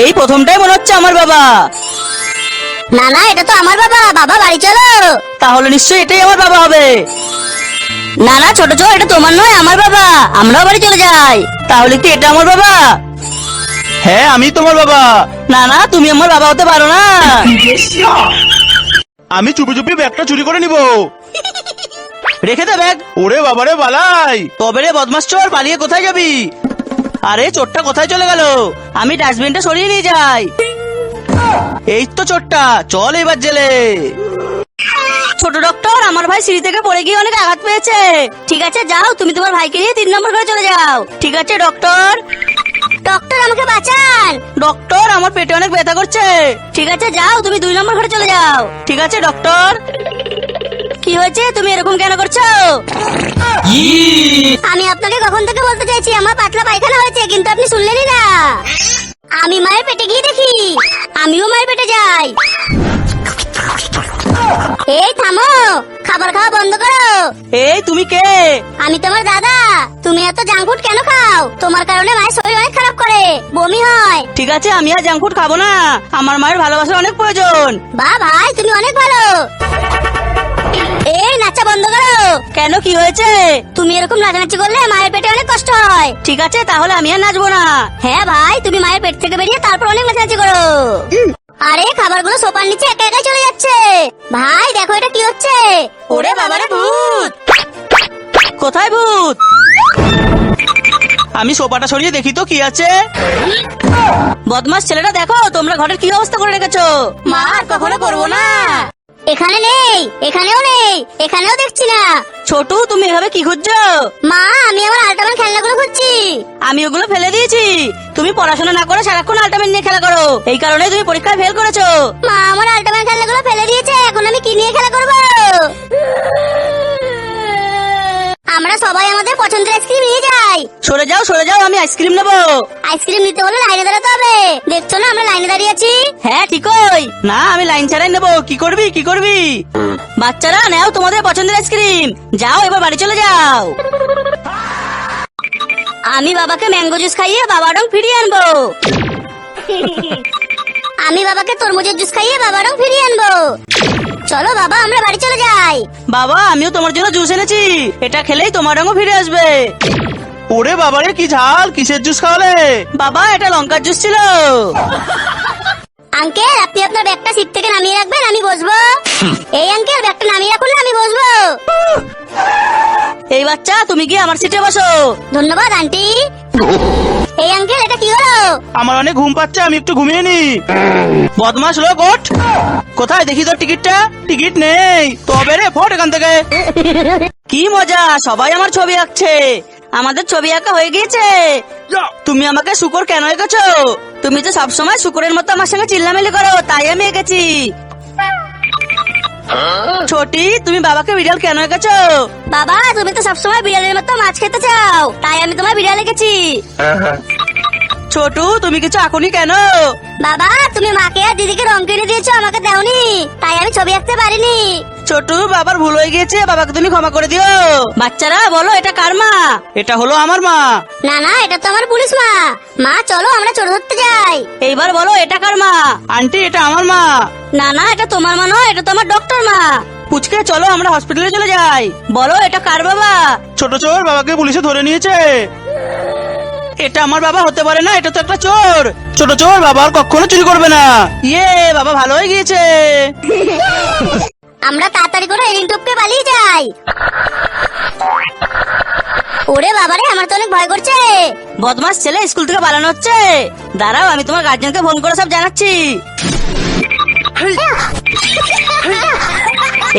এই প্রথমটাই মনে হচ্ছে আমার বাবা। না না, এটা তো আমার বাবা। বাবা বাড়ি চলো। তাহলে নিশ্চয়ই এটাই আমার বাবা হবে। না না ছোট চোর, এটা তোমার নয়, আমার বাবা। আমরাও বাড়ি চলে যাই। তাহলে কি এটা আমার বাবা? হ্যাঁ, আমি তোমার বাবা। না না, তুমি আমার বাবা হতে পারো না। আমি চুপি চুপি ব্যাগটা চুরি করে নিব। রেখে দে ব্যাগ। ওরে বাবারে বালাই। তবে রে বদমাস চোর, পালিয়ে কোথায় যাবি? আরে চোরটা কোথায় চলে গেল? আমি ডাস্টবিনটা সরিয়ে নিয়ে যাই। এই তো চোরটা, চল এবার জেলে। ছোট ডক্টর, আমার ভাই সিঁড়ি থেকে পড়ে গিয়ে অনেক আঘাত পেয়েছে। ঠিক আছে, যাও তুমি তোমার ভাইকে নিয়ে 3 নম্বর ঘরে চলে যাও। ঠিক আছে ডক্টর। ডক্টর আমাকে বাঁচান। ডক্টর, আমার পেটে অনেক ব্যথা করছে। ঠিক আছে, যাও তুমি 2 নম্বর ঘরে চলে যাও। ঠিক আছে ডক্টর। কি হয়েছে? তুমি এরকম কেন করছো? আমি আপনাকে কখন থেকে বলতে চাইছি আমার পাতলা পায়খানা হয়েছে, কিন্তু আপনি শুনলেনই না। আমি মায়ের পেটে গিয়ে দেখি। আমিও মায়ের পেটে যাই। এই থামো, খাবার খাওয়া বন্ধ করো। এই তুমি কে? আমি তোমার দাদা। তুমি এত জাঙ্ক ফুড কেন খাও? তোমার কারণে মায়ের শরীর অনেক খারাপ করে, বমি হয়। ঠিক আছে, আমি আর জাঙ্ক ফুড খাবো না। আমার মায়ের ভালোবাসার অনেক প্রয়োজন। বাহ ভাই, তুমি অনেক ভালো। এই নাচা বন্ধ করো। কেন, কি হয়েছে? তুমি এরকম নাচানাচি করলে মায়ের পেটে অনেক কষ্ট হয়। ঠিক আছে, তাহলে আমি আর নাচবো না। হ্যাঁ ভাই, তুমি মায়ের পেট থেকে বেরিয়ে তারপর অনেক নাচানাচি করো। আরে খাবারগুলো সোফার নিচে একা একাই চলে যাচ্ছে। ভাই দেখো এটা কি হচ্ছে। ওরে বাবারে, ভূত! কোথায় ভূত? আমি সোফাটা সরিয়ে দেখি তো কি আছে। বদমাস ছেলেটা, দেখো তোমরা ঘরের কি অবস্থা করে রেখেছো। মা আর কখনো করবো না। এখানে নেই, এখানেও নেই, এখানেও দেখছি না। ছোটু, তুমি এভাবে কি খুঁজছো? মা, আমি আমার আল্টামান খেলনাগুলো খুঁজছি। আমি ওগুলো ফেলে দিয়েছি। তুমি পড়াশোনা না করে সারাক্ষণ আল্টামেন্ট নিয়ে খেলা করো, এই কারণে তুমি পরীক্ষায় ফেল করেছো। মা আমার আল্টামান খেলনাগুলো ফেলে দিয়েছে, এখন আমি কি নিয়ে খেলা করবো? আমরা সবাই আমাদের পছন্দের আইসক্রিম নিয়ে যাই। সরে যাও, সরে যাও, আমি আইসক্রিম নেবো। আইসক্রিম নিতে হলে লাইনে দাঁড়াতে হবে। দেখছো না আমরা লাইনে দাঁড়িয়ে আছি। হ্যাঁ ঠিকই। না, আমি লাইন ছাড়াই নেবো। কি করবি, কি করবি? বাচ্চারা, নাও তোমাদের পছন্দের আইসক্রিম। যাও এবার বাড়ি চলে যাও। আমি বাবাকে ম্যাঙ্গো জুস খাইয়ে বাবা রং ফিরিয়ে আনবো। আমি বাবাকে তরমুজের জুস খাইয়ে বাবা রং ফিরিয়ে আনবো। চলো বাবা, আমরা বাড়ি চলে যাই। বাবা, আমিও তোমার জন্য জুস এনেছি। এটা খেলেই তোমার রঙও ফিরে আসবে। ওরে বাবারে, কি ঝাল! কিসের জুস খাওয়ালে? বাবা, এটা লঙ্কার জুস ছিল। আঙ্কেল, আপনি আপনার ব্যাগটা সিট থেকে নামিয়ে রাখবেন, আমি বসবো। এই আঙ্কেল, ব্যাগটা নামিয়ে রাখুন না, আমি বসবো। এই বাচ্চা, তুমি গিয়ে আমার সিটে বসো। ধন্যবাদ আন্টি। এই আঙ্কেল, এটা কি হলো? আমার অনেক ঘুম পাচ্ছে, আমি একটু ঘুমিয়ে নি। বদমাস লোক, ওঠ। কোথায় দেখি তোর টিকিটটা? টিকিট নেই। তবে রে, ফট এখান থেকে। কি মজা, সবাই আমার ছবি আঁকছে। আমাদের ছবি আঁকা হয়ে গিয়েছে। তুমি আমাকে শুকর কেন এঁকেছো? তুমি তো সবসময় শুকরের মতো আমার সঙ্গে চিল্লামিল্লি করো, তাই আমি এঁকেছি। ছোটি, তুমি বাবাকে বিড়াল কেন এঁকেছো? বাবা, তুমি তো সবসময় বিড়ালের মতো মাছ খেতে চাও, তাই আমি তোমার বিড়াল রেখেছি। ছোটু, তুমি কিছু আঁকুনি কেন? বাবা, তুমি মাকে আর দিদিকে রং কিনে দিয়েছো, আমাকে দাওনি, তাই আমি ছবি আঁকতে পারিনি। ছোটু, বাবার ভুল হয়ে গিয়েছে, বাবাকে তুমি ক্ষমা করে দিও। বাচ্চারা বলো, এটা কার মা? এটা হলো আমার মা। না না, এটা তো আমার পুলিশ মা। মা চলো আমরা চোর ধরতে যাই। এইবার বলো, এটা কার মা? আন্টি, এটা আমার মা। না না, এটা তোমার মা নয়, এটা তো আমার ডক্টর মা। পুচকে, চলো আমরা হসপিটালে চলে যাই। বলো, এটা কার বাবা? ছোট চোর, বাবাকে পুলিশে ধরে নিয়েছে। এটা আমার বাবা হতে পারে না, এটা তো একটা চোর। ছোট চোর, বাবা আর কখনো চুরি করবে না। ইয়ে, বাবা ভালো হয়ে গিয়েছে। আমরা তাড়াতাড়ি করে এলিন টপকে পালিয়ে যাই। ওরে বাবারে, আমার তো অনেক ভয় করছে। বদমাস ছেলে, স্কুল থেকে পালানো হচ্ছে। দাঁড়াও, আমি তোমার গার্জেনকে ফোন করে সব জানাচ্ছি।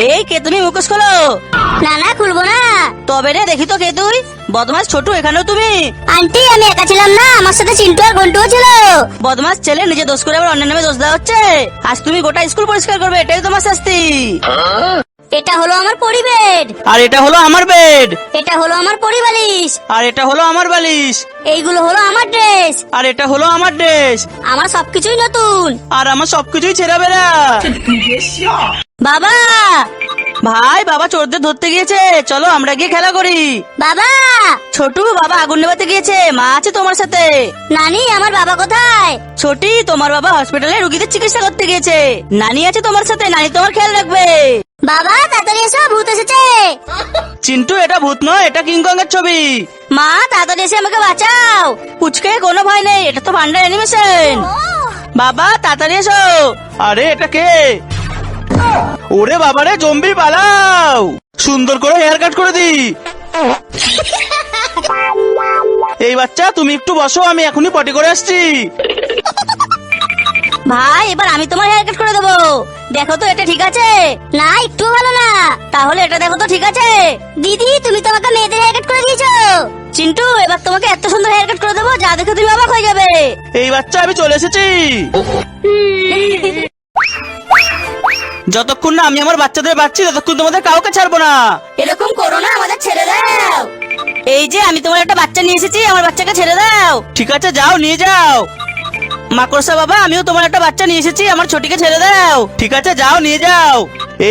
এই কে তুমি? মুখোশ খোলো। না না, খুলবো না। তবে রে, দেখি তো কে তুই। বদমাস ছোটু, এখানেও তুমি? আন্টি, আমি একা ছিলাম না, আমার সাথে চিন্টু আর গন্টুও ছিল। বদমাস ছেলে, নিজে দোষ করে আবার অন্যের নামে দোষ দেওয়া হচ্ছে। আজ তুমি গোটা স্কুল পরিষ্কার করবে, এটাই তোমার শাস্তি। এটা হলো আমার পরিবেড। আর এটা হলো আমার বেড। এটা হলো আমার পরিবালিশ। আর এটা হলো আমার বালিশ। এইগুলো হলো আমার ড্রেস। আর এটা হলো আমার ড্রেস। আমার সবকিছুই নতুন। আর আমার সবকিছুই ছেঁড়া বেড়া। বাবা, ভাই বাবা চোরদের ধরতে গিয়েছে, চলো আমরা গিয়ে খেলা করি। বাবা! ছোটু বাবা আগুন নেভাতে গিয়েছে, মা আছে তোমার সাথে। নানি, আমার বাবা কোথায়? ছোটি তোমার বাবা হসপিটালে রুগীদের চিকিৎসা করতে গিয়েছে, নানি আছে তোমার সাথে, নানি তোমার খেয়াল রাখবে। বাবা তাড়াতাড়ি এসো, ভূত এসেছে। চিন্টু এটা ভূত নয়, এটা কিংকং এর ছবি। মা তাড়াতাড়ি এসে আমাকে বাঁচাও। পুচকে কোনো ভয় নেই, এটা তো ভান্ডার অ্যানিমেশন। বাবা তাড়াতাড়ি এসো। আরে এটা কে? ওরে বাবারে, জম্বি পালাও, সুন্দর করে হেয়ার কাট করে দি। এই বাচ্চা তুমি একটু বসো, আমি এখনই পটি করে আসছি। ভাই এবার আমি তোমার হেয়ার কাট করে দেবো। দেখো তো এটা ঠিক আছে? না, একটু ভালো না। তাহলে এটা দেখো তো ঠিক আছে? দিদি, তুমি তো আমাকে মেয়েদের হেয়ার কাট করে দিয়েছো। চিন্টু এবার তোমাকে এত সুন্দর হেয়ার কাট করে দেবো, যা দেখে তুমি অবাক হয়ে যাবে। এই বাচ্চা আমি চলে এসেছি। যতক্ষণ না আমি আমার বাচ্চাদের বাঁচছি ততক্ষণ তোমাদের কাউকে ছাড়বো না। এরকম করো না, আমাদের ছেড়ে দাও। এই যে আমি তোমার একটা বাচ্চা নিয়ে এসেছি, আমার বাচ্চাকে ছেড়ে দাও। ঠিক আছে যাও, নিয়ে যাও। মাকড়সা বাবা, আমিও তোমার একটা বাচ্চা নিয়ে এসেছি, আমার ছোটিকে ছেড়ে দাও। ঠিক আছে যাও, নিয়ে যাও।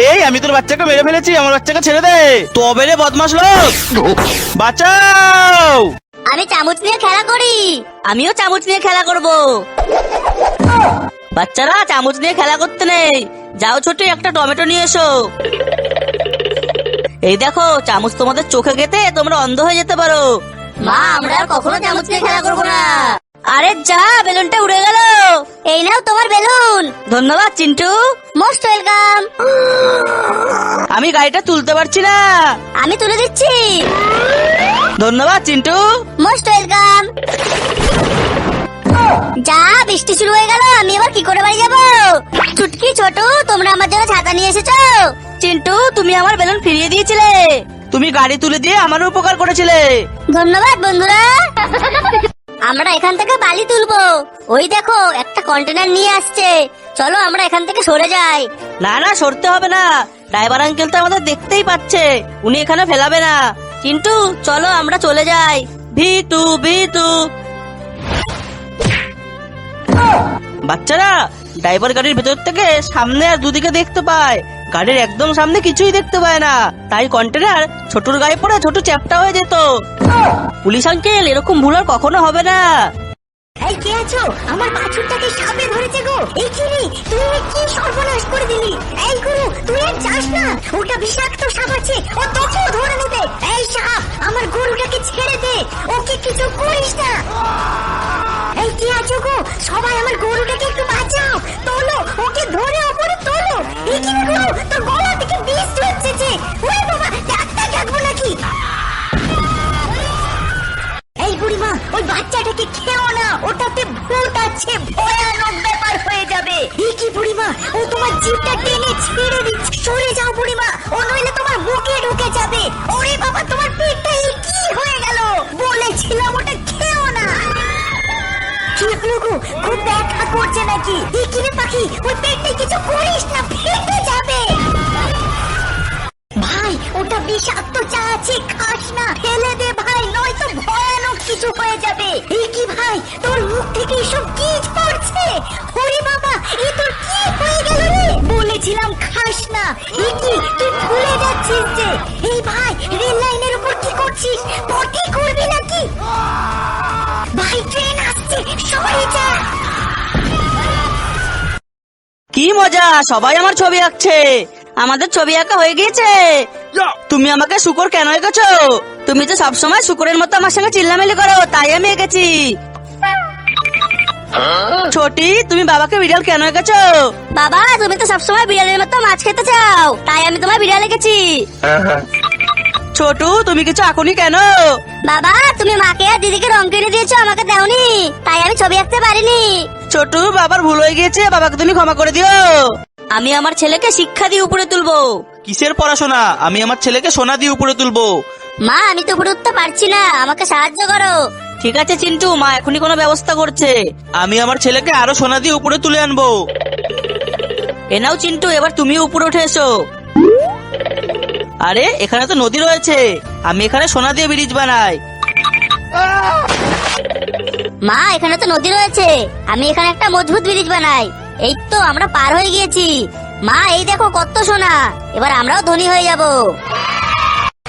এই আমি তোর বাচ্চাকে মেরে ফেলেছি, আমার বাচ্চাকে ছেড়ে দে। তবে রে বদমাশ লোক, বাঁচাও। আমি চামচ নিয়ে খেলা করি। আমিও চামচ নিয়ে খেলা করব। বাচ্চারা চামচ নিয়ে খেলা করতে নেই, যাও ছোট একটা টমেটো নিয়ে এসো। এই দেখো চামচ তোমাদের চোখে গেতে তোমরা অন্ধ হয়ে যেতে পারো। মা, আমরা আর কখনো চামচ নিয়ে খেলা করবো না। আরে যা, বেলুনটা উড়ে গেল। এই নাও তোমার বেলুন। ধন্যবাদ চিন্টু। Most welcome. আমি গাড়িটা তুলতে পারছি না। আমি তুলে দিচ্ছি। ধন্যবাদ চিন্টু। Most welcome. যা, বৃষ্টি শুরু হয়ে গেল, আমি এবার কি করে বাড়ি যাবো? চুটকি, ছোট, তোমরা আমার জন্য ছাতা নিয়ে এসেছো। চিন্টু তুমি আমার বেলুন ফিরিয়ে দিয়েছিলে, তুমি গাড়ি তুলে দিয়ে আমার উপকার করেছিলে। ধন্যবাদ বন্ধুরা। আমরা এখান থেকে বালি তুলবো। ওই দেখো একটা কন্টেনার নিয়ে আসছে, চলো আমরা এখান থেকে সরে যাই। না না, সরতে হবে না, ড্রাইভার আঙ্কেল তো আমাদের দেখতেই পাচ্ছে, উনি এখানে ফেলাবে না। চিন্টু চলো আমরা চলে যাই। ভিতু ভিতু। বাচ্চারা, ড্রাইভার গাড়ির ভেতর থেকে সামনে আর দুদিকে দেখতে পায়, গাড়ির একদম সামনে কিছুই দেখতে পায় না, তাই কন্টেনার ছোটুর গায়ে পড়ে ছোট চ্যাপটা হয়ে যেত। পুলিশ আঙ্কেল এরকম ভুল আর কখনো হবে না। এই কে আছো? আমার বাছুরটাকে সাপে ধরেছে গো। এই কি রে, তুই কি সর্বনাশ করে দিলি? এই গুরু, তুই আর যাস না, ওটা বিষাক্ত সাপ আছে, ও তোকেও ধরে নেবে। এই সাপ, আমার গরুটাকে ছেড়ে দে, ওকে কিছু করিস না। এই কি আছো গো, সবাই আমার গরুটাকে একটু বাঁচাও, তোলো ওকে, ধরে ওপরে তোলো। এই কি রে গুরু, তোর গলা থেকে বিষ হচ্ছে। ওরে বাবা, ডাক্তার ডাকবো নাকি? এই বুড়িমা, ওই বাচ্চাটাকে খেও না, ওটাতে ভূত আছে, ভয়ানক ব্যাপার হয়ে যাবে। এই কি বুড়িমা, ও তোমার জিভটা টেনে ছেড়ে দিচ্ছে, সরে যাও বুড়িমা, ও নইলে তোমার বুকে ঢুকে যাবে। ওরে বাবা, তোমার পেটটা কি হয়ে গেল? বলেছিলাম ওটা খেও না। কি হলো গো, খুব ব্যথা করছে নাকি? এই কি রে পাখি, ওই পেটে কিছু করিস না, ফেটে যাবে। ভাই, ওটা বিষাক্ত চা আছে, খাস না, ফেলে দে ভাই, নয়তো ভয়ানক কিছু হয়ে যাবে। এই কি ভাই, তোর মুখ থেকে এসব কি পড়ছে? ওরে বাবা, এ তোর কি হয়ে গেল রে? বলেছিলাম খাস না। এই কি, তুই ভুলে যাচ্ছিস যে? এই ভাই, রেল লাইনের উপর কি করছিস? পটি করবি নাকি? ভাই, ট্রেন আসছে, সরে যা। কি মজা, সবাই আমার ছবি আঁকছে। আমাদের ছবি আঁকা হয়ে গিয়েছে। তুমি আমাকে শুকর কেন এঁকেছো? তুমি তো সবসময় শুকরের মতো আমার সঙ্গে চিল্লামিলি করো, তাই আমি এঁকেছি। ছোটি, তুমি বাবাকে বিড়াল কেন এঁকেছো? বাবা, তুমি তো সবসময় বিড়ালের মতো মাছ খেতে চাও, তাই আমি তোমার বিড়াল এঁকেছি। ছোটু, তুমি কিছু আঁকুনি কেন? বাবা, তুমি মাকে আর দিদিকে রং কিনে দিয়েছো, আমাকে দাওনি, তাই আমি ছবি আঁকতে পারিনি। ছোটু, বাবার ভুল হয়ে গিয়েছে, বাবাকে তুমি ক্ষমা করে দিও। আমি আমার ছেলেকে শিক্ষা দিয়ে উপরে তুলবো। কিসের পড়াশোনা? আমি আমার ছেলেকে সোনা দিয়ে উপরে তুলবো। মা, আমি তো উপরে উঠতে পারছি না, আমাকে সাহায্য করো। ঠিক আছে চিন্টু, মা এখনই কোনো ব্যবস্থা করছে। আমি আমার ছেলেকে আরো সোনা দিয়ে উপরে তুলে আনবো। এ নাও চিন্টু, এবার তুমি উপরে উঠে এসো। আরে এখানে তো নদী রয়েছে, আমি এখানে সোনা দিয়ে ব্রিজ বানাই। মা, এখানে তো নদী রয়েছে, আমি এখানে একটা মজবুত ব্রিজ বানাই। এই তো আমরা পার হয়ে গিয়েছি। মা এই দেখো কত সোনা, এবার আমরাও ধনী হয়ে যাব।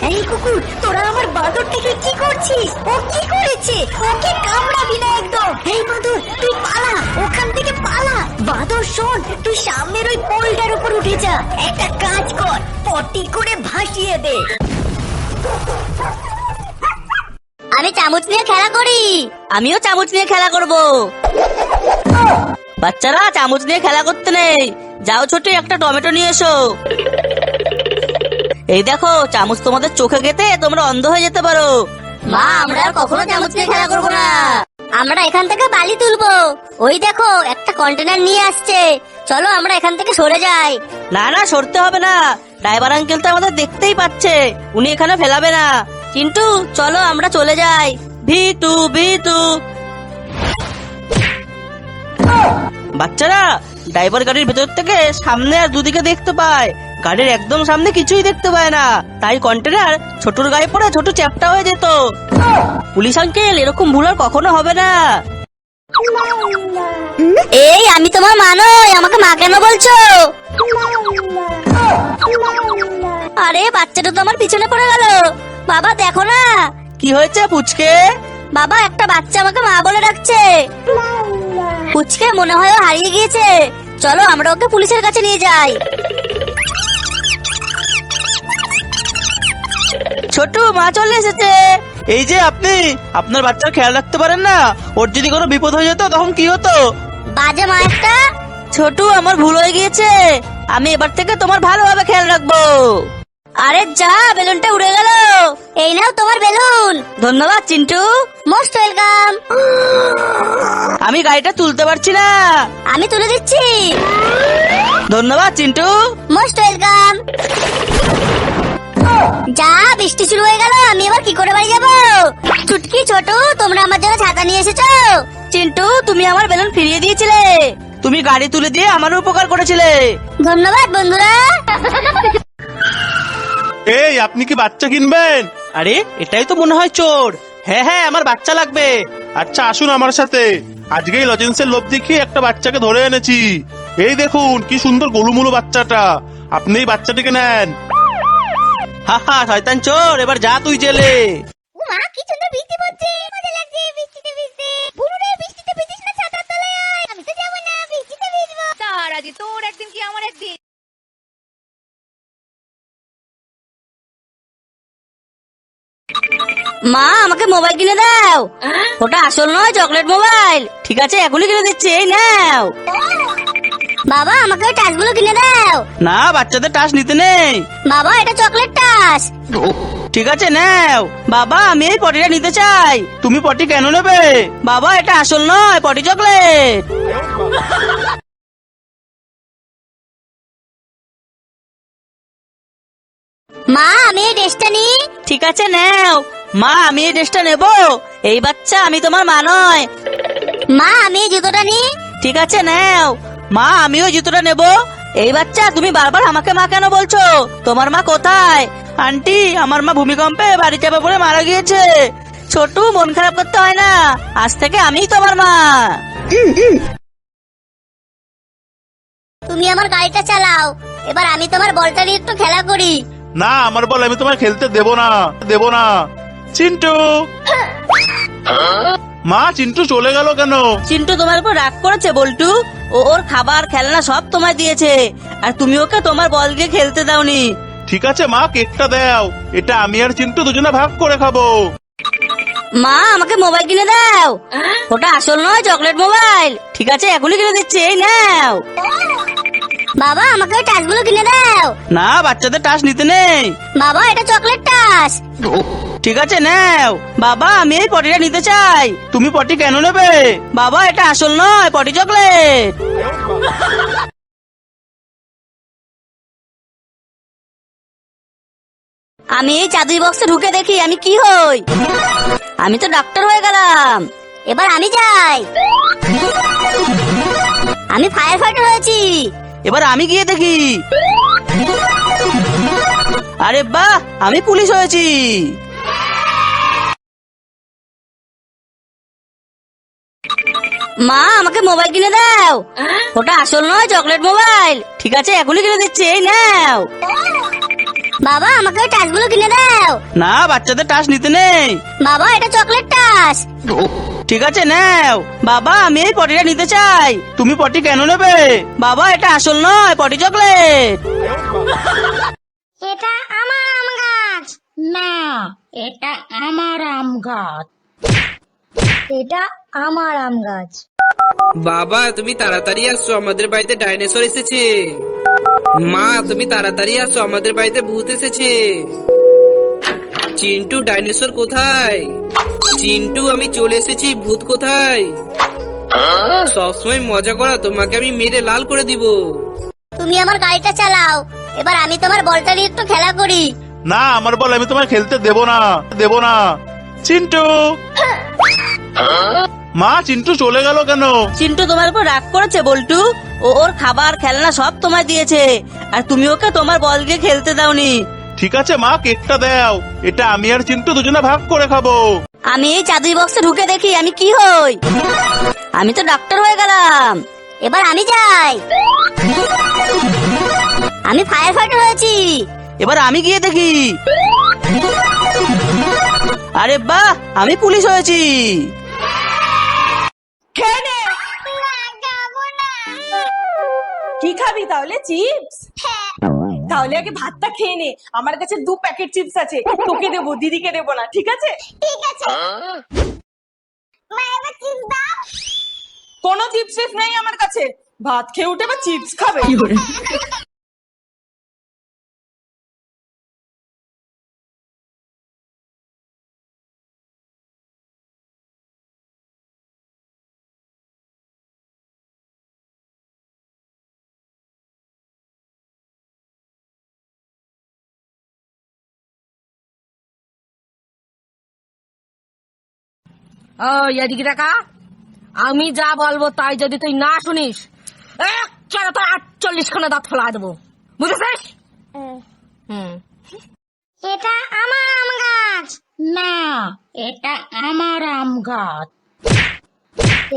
এই কুকুর, তোরা আমার বাঁদরটাকে কি করছিস? ও কি করেছে? ওকে কামড়াবি না একদম। এই বাঁদর, তুই পালা, ওখান থেকে পালা। বাঁদর শোন, তুই সামনের ওই পোলটার উপর উঠে যা, একটা কাজ কর, পটি করে ভাসিয়ে দে। আমি চামচ নিয়ে খেলা করি। আমিও চামচ নিয়ে খেলা করব। বাচ্চারা চামচ নিয়ে খেলা করতে নেই, যাও ছোট একটা টমেটো নিয়ে এসো। এই দেখো চামচ তোমাদের চোখে গেতে তোমরা অন্ধ হয়ে যেতে পারো। মা, আমরা আর কখনো চামচ নিয়ে খেলা করবো না। আমরা এখান থেকে বালি তুলবো। ওই দেখো একটা কন্টেনার নিয়ে আসছে, চলো আমরা এখান থেকে সরে যাই। না না, সরতে হবে না, ড্রাইভার আঙ্কেল তো আমাদের দেখতেই পাচ্ছে, উনি এখানে ফেলাবে না। কিন্তু চলো আমরা চলে যাই। ভিতু ভিতু। বাচ্চারা, ড্রাইভার গাড়ির ভেতর থেকে সামনে আর দুদিকে দেখতে পায়, গাড়ির একদম সামনে কিছুই দেখতে পায় না, তাই কন্টেনার ছোটর গায়ে পড়ে ছোট চ্যাপটা হয়ে যেত। পুলিশ আঙ্কেল, এরকম ভুল আর কখনো হবে না। এই আমি তোমার মা নই, আমাকে মা কেন বলছো? আরে বাচ্চাটা তো আমার পিছনে পড়ে গেল। বাবা দেখো না। কি হয়েছে পুচকে? বাবা, একটা বাচ্চা আমাকে মা বলে ডাকছে। পুচকে মনে হয় ও হারিয়ে গিয়েছে, চলো আমরা ওকে পুলিশের কাছে নিয়ে যাই। ছোট, মা চলে এসেছে। এই যে আপনি আপনার বাচ্চার খেয়াল রাখতে পারেন না, ওর যদি কোনো বিপদ হয়ে যেত তখন কি হতো? বাজে মা একটা। ছোটু, আমার ভুল হয়ে গিয়েছে, আমি এবার থেকে তোমার ভালোভাবে খেয়াল রাখবো। আরে যা, বেলুনটা উড়ে গেল। এই নাও তোমার বেলুন। ধন্যবাদ চিন্টু। Most welcome. আমি গাড়িটা তুলতে পারছি না। আমি তুলে দিচ্ছি। ধন্যবাদ চিন্টু। Most welcome. যা, বৃষ্টি শুরু হয়ে গেল, আমি এবার কি করে বাড়ি যাবো? চুটকি, ছোট, তোমরা আমার জন্য ছাতা নিয়ে এসেছো। চিন্টু, তুমি আমার বেলুন ফিরিয়ে দিয়েছিলে, তুমি গাড়ি তুলে দিয়ে আমার উপকার করেছিলে। ধন্যবাদ বন্ধুরা। এই, আপনি কি বাচ্চা কিনবেন? আরে এটাই তো মনে হয় চোর। হ্যাঁ হ্যাঁ, আমার বাচ্চা লাগবে। আচ্ছা আসুন আমার সাথে, আজকেই লজেন্সের লোভ দেখিয়ে একটা বাচ্চাকে ধরে এনেছি। এই দেখুন কি সুন্দর গোলুমুলু বাচ্চাটা, আপনি এই বাচ্চাটিকে নেন। হা হা, শয়তান চোর, এবার যা তুই জেলে। মা, কি সুন্দর বৃষ্টি পড়ছে, মজা লাগছে বৃষ্টিতে ভিজতে। বুড়ুরে, বৃষ্টিতে ভিজিস না, ছাতার তলায় আয়। আমি তো যাবো না, বৃষ্টিতে ভিজবো। তার আগে তোর একদিন কি আমার একদিন। মা, আমাকে মোবাইল কিনে দাও। ওটা আসল নয়, চকলেট মোবাইল। ঠিক আছে, এখনই কিনে দিচ্ছি, এই নাও। বাবা, আমাকে ওই টাচগুলো কিনে দাও। না, বাচ্চাদের টাচ নিতে নেই। বাবা, এটা চকলেট টাচ। ঠিক আছে নাও। বাবা, আমি এই পটিটা নিতে চাই। তুমি পটি কেন নেবে? বাবা, এটা আসল নয়, পটি চকলেট। মা, আমি এই ড্রেসটা নিই। ঠিক আছে নাও। মা, আমি এই ড্রেসটা নেবো। এই বাচ্চা, আমি তোমার মা নয়। মা, আমি এই জুতোটা নিই। ঠিক আছে নাও। মা, আমিও জুতোটা নেব। এই বাচ্চা, তুমি বারবার আমাকে মা কেন বলছো? তোমার মা কোথায়? আন্টি, আমার মা ভূমিকম্পে বাড়ি চাপা পড়ে মারা গিয়েছে। ছোটু, মন খারাপ করতে হয় না, আজ থেকে আমিই তোমার মা। তুমি আমার গাড়িটা চালাও, এবার আমি তোমার বলটা নিয়ে একটু খেলা করি। না, আমার বল আমি তোমায় খেলতে দেব না, দেব না। চিন্টু, মা, চিন্টু চলে গেল কেন? চিন্টু তোমার উপর রাগ করেছে বল্টু। ওর খাবার খেলনা সব তোমায় দিয়েছে, আর তুমি ওকে তোমার বল দিয়ে খেলতে দাওনি। ঠিক আছে মা, কেকটা দাও, এটা আমি আর চিন্টু দুজনে ভাগ করে খাবো। মা, আমাকে মোবাইল কিনে দাও। ওটা আসল নয়, চকলেট মোবাইল। ঠিক আছে, এখনই কিনে দিচ্ছি, এই নাও। বাবা, আমাকে ওই টাচগুলো কিনে দাও। না, বাচ্চাদের টাচ নিতে নেই। বাবা, এটা চকলেট টাচ। ঠিক আছে নাও। বাবা, আমি এই পটিটা নিতে চাই। তুমি পটি কেন নেবে? বাবা, এটা আসল নয়, পটি চকলেট। আমি এই জাদুই বক্সে ঢুকে দেখি আমি কি হই। আমি তো ডাক্তার হয়ে গেলাম। এবার আমি যাই। আমি ফায়ার ফাইটার হয়েছি। এবার আমি গিয়ে দেখি। আরে বাহ, আমি পুলিশ হয়েছি। মা আমাকে মোবাইল কিনে দাও। ওটা আসল নয়, চকলেট মোবাইল। ঠিক আছে, এখনই কিনে দিচ্ছি, এই নাও। বাবা আমাকে ওই টাচগুলো কিনে দাও। না, বাচ্চাদের টাচ নিতে নেই। বাবা এটা চকলেট টাচ। ঠিক আছে নাও। বাবা আমি এই পটিটা নিতে চাই। তুমি পটি কেন নেবে? বাবা এটা আসল নয়, পটি চকলেট। এটা আমার আম গাছ। না, এটা আমার আম গাছ। এটা আমার আম গাছ। বাবা তুমি তাড়াতাড়ি আসছো, আমাদের বাড়িতে ডাইনোসর এসেছে। মা তুমি তাড়াতাড়ি আসো, আমাদের বাড়িতে ভূত এসেছে। চিন্টু ডাইনোসর কোথায়? চিন্টু আমি চলে এসেছি, ভূত কোথায়? সবসময় মজা করা, তোমাকে আমি মেরে লাল করে দিব। তুমি আমার গাড়িটা চালাও, এবার আমি তোমার বলটা নিয়ে একটু খেলা করি। না, আমার বল আমি তোমার খেলতে দেব না। চিন্টু, মা চিন্টু চলে গেল কেন? চিন্টু তোমার উপর রাগ করেছে বল্টু। ওর খাবার খেলনা সব তোমায় দিয়েছে, আর তুমি ওকে তোমার বল দিয়ে খেলতে দাওনি। ঠিক আছে মা, কেকটা দাও। এটা আমি আর চিন্টু দুজনে ভাগ করে খাবো। আমি এই চাদুই বক্সে ঢুকে দেখি আমি কি হই। আমি তো ডাক্তার হয়ে গেলাম, এবার আমি যাই। আমি ফায়ার ফাইটার হয়েছি। এবার আমি গিয়ে দেখি। আরে বাহ, আমি পুলিশ হয়েছি। কি খাবি তাহলে? চিপস? তাহলে আগে ভাতটা খেয়ে নে, আমার কাছে 2 প্যাকেট চিপস আছে, তোকে দেবো, দিদিকে দেবো না, ঠিক আছে? ঠিক আছে। মা এবার চিপস দাও। কোনো চিপস নেই আমার কাছে, ভাত খেয়ে উঠে বা চিপস খাবে? এদিকে দেখা, আমি যা বলবো তাই যদি তুই না শুনিস, চলো তো 48 খানা দাঁত ফেলা দেবো, বুঝেছিস? এটা আমার আম গাছ। না, এটা আমার আম গাছ।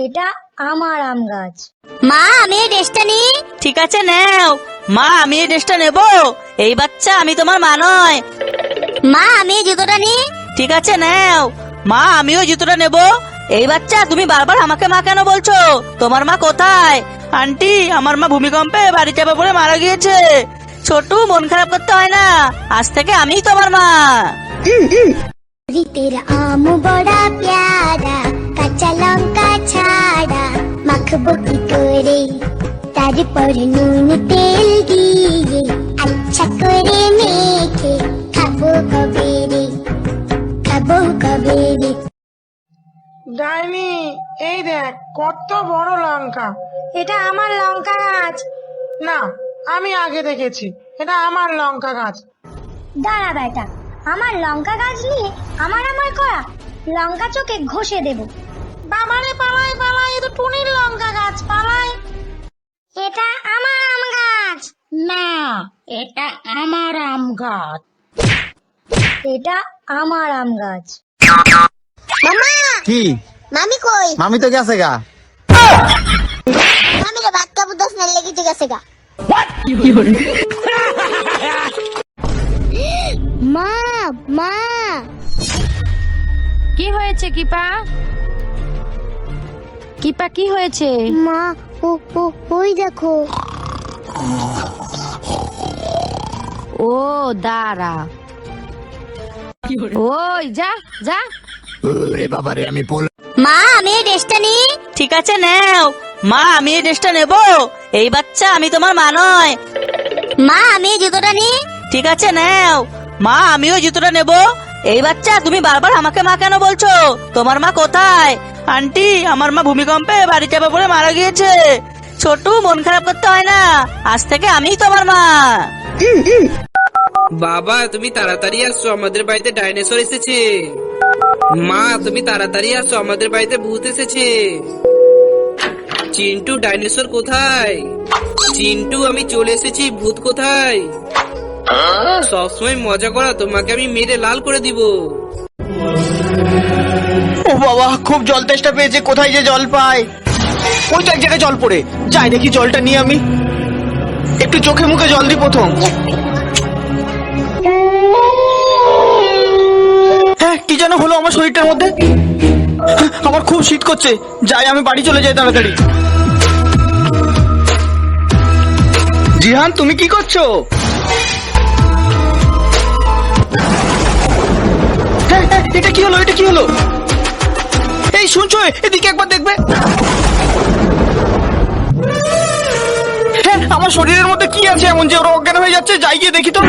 এটা আমার আম গাছ। মা আমি এই ড্রেসটা নিই। ঠিক আছে নাও। মা আমি এই ড্রেসটা নেব। এই বাচ্চা আমি তোমার মা নয়। মা আমি এই জুতোটা নিই। ঠিক আছে নাও। মা আমিও জুতোটা নেব। এই বাচ্চা তুমি বারবার আমাকে মা কেন বলছো? তোমার মা কোথায়? আন্টি, আমার মা ভূমিকম্পে বাড়ি চাপা পড়ে মারা গিয়েছে। ছোটু, মন খারাপ করতে হয় না, আজ থেকে আমিই তোমার মা। तेरा आम बड़ा प्यारा, কাঁচা লঙ্কা ছাড়া মাখবো কি করে, তারপর নুন তেল দিয়ে আচ্ছা করে মেখে খাবো কবে রে, খাবো কবে রে। ডাইনি, এই দেখ কত বড় লঙ্কা। এটা আমার লঙ্কা গাছ। না, আমি আগে দেখেছি, এটা আমার লঙ্কা গাছ। দাঁড়া বেটা, আমার লঙ্কা গাছ নিয়ে আমার করা, লঙ্কা চোখে ঘষে দেব। বাবারে পালাই পালাই, এটা টুনির লঙ্কা গাছ, পালাই। এটা আমার আম গাছ। না, এটা আমার আম গাছ। এটা আমার আম গাছ। কি মামি কই? মামি তো গেছে গা। মামি রে ভাত খাবো, 10 মিনিট লেগে গেছে গা। মা মা, কি হয়েছে কিপা? কিপা কি হয়েছে? মা ওই দেখো। ও দাঁড়া, ওই যা যা। মা আমি এই ড্রেসটা নিই। ঠিক আছে নাও। মা আমি এই ড্রেসটা নেব। এই বাচ্চা আমি তোমার মা নয়। মা আমি এই জুতোটা নিই। ঠিক আছে নাও। মা আমিও জুতোটা নেব। এই বাচ্চা তুমি বারবার আমাকে মা কেন বলছো? তোমার মা কোথায়? আন্টি, আমার মা ভূমিকম্পে বাড়ি চাপা পড়ে মারা গিয়েছে। ছোটু, মন খারাপ করতে হয় না, আজ থেকে আমিই তোমার মা। বাবা তুমি তাড়াতাড়ি আসছো, আমাদের বাড়িতে ডাইনোসর এসেছে। মা তুমি তাড়াতাড়ি আসো, আমাদের বাড়িতে ভূত এসেছে। চিন্টু ডাইনোসর কোথায়? চিন্টু আমি চলে এসেছি, ভূত কোথায়? সবসময় মজা করা, তোমাকে আমি মেরে লাল করে দিব। ও বাবা, খুব জল তেষ্টা পেয়েছে, কোথায় যে জল পাই। ওই তো এক জায়গায় জল পড়ে, যাই দেখি জলটা নিয়ে আমি একটু চোখে মুখে জল দিই প্রথম। হ্যাঁ, কি যেন হলো আমার শরীরটার মধ্যে, আমার খুব শীত করছে, যাই আমি বাড়ি চলে যাই তাড়াতাড়ি। জিহান, তুমি কি করছো? হ্যাঁ, হ্যাঁ, এটা কি হলো, এটা কি হলো? এই শুনছো, এদিকে একবার দেখবে। হ্যাঁ, আমার শরীরের মধ্যে কি আছে এমন যে ওরা অজ্ঞান হয়ে যাচ্ছে, যাই গিয়ে দেখি তো।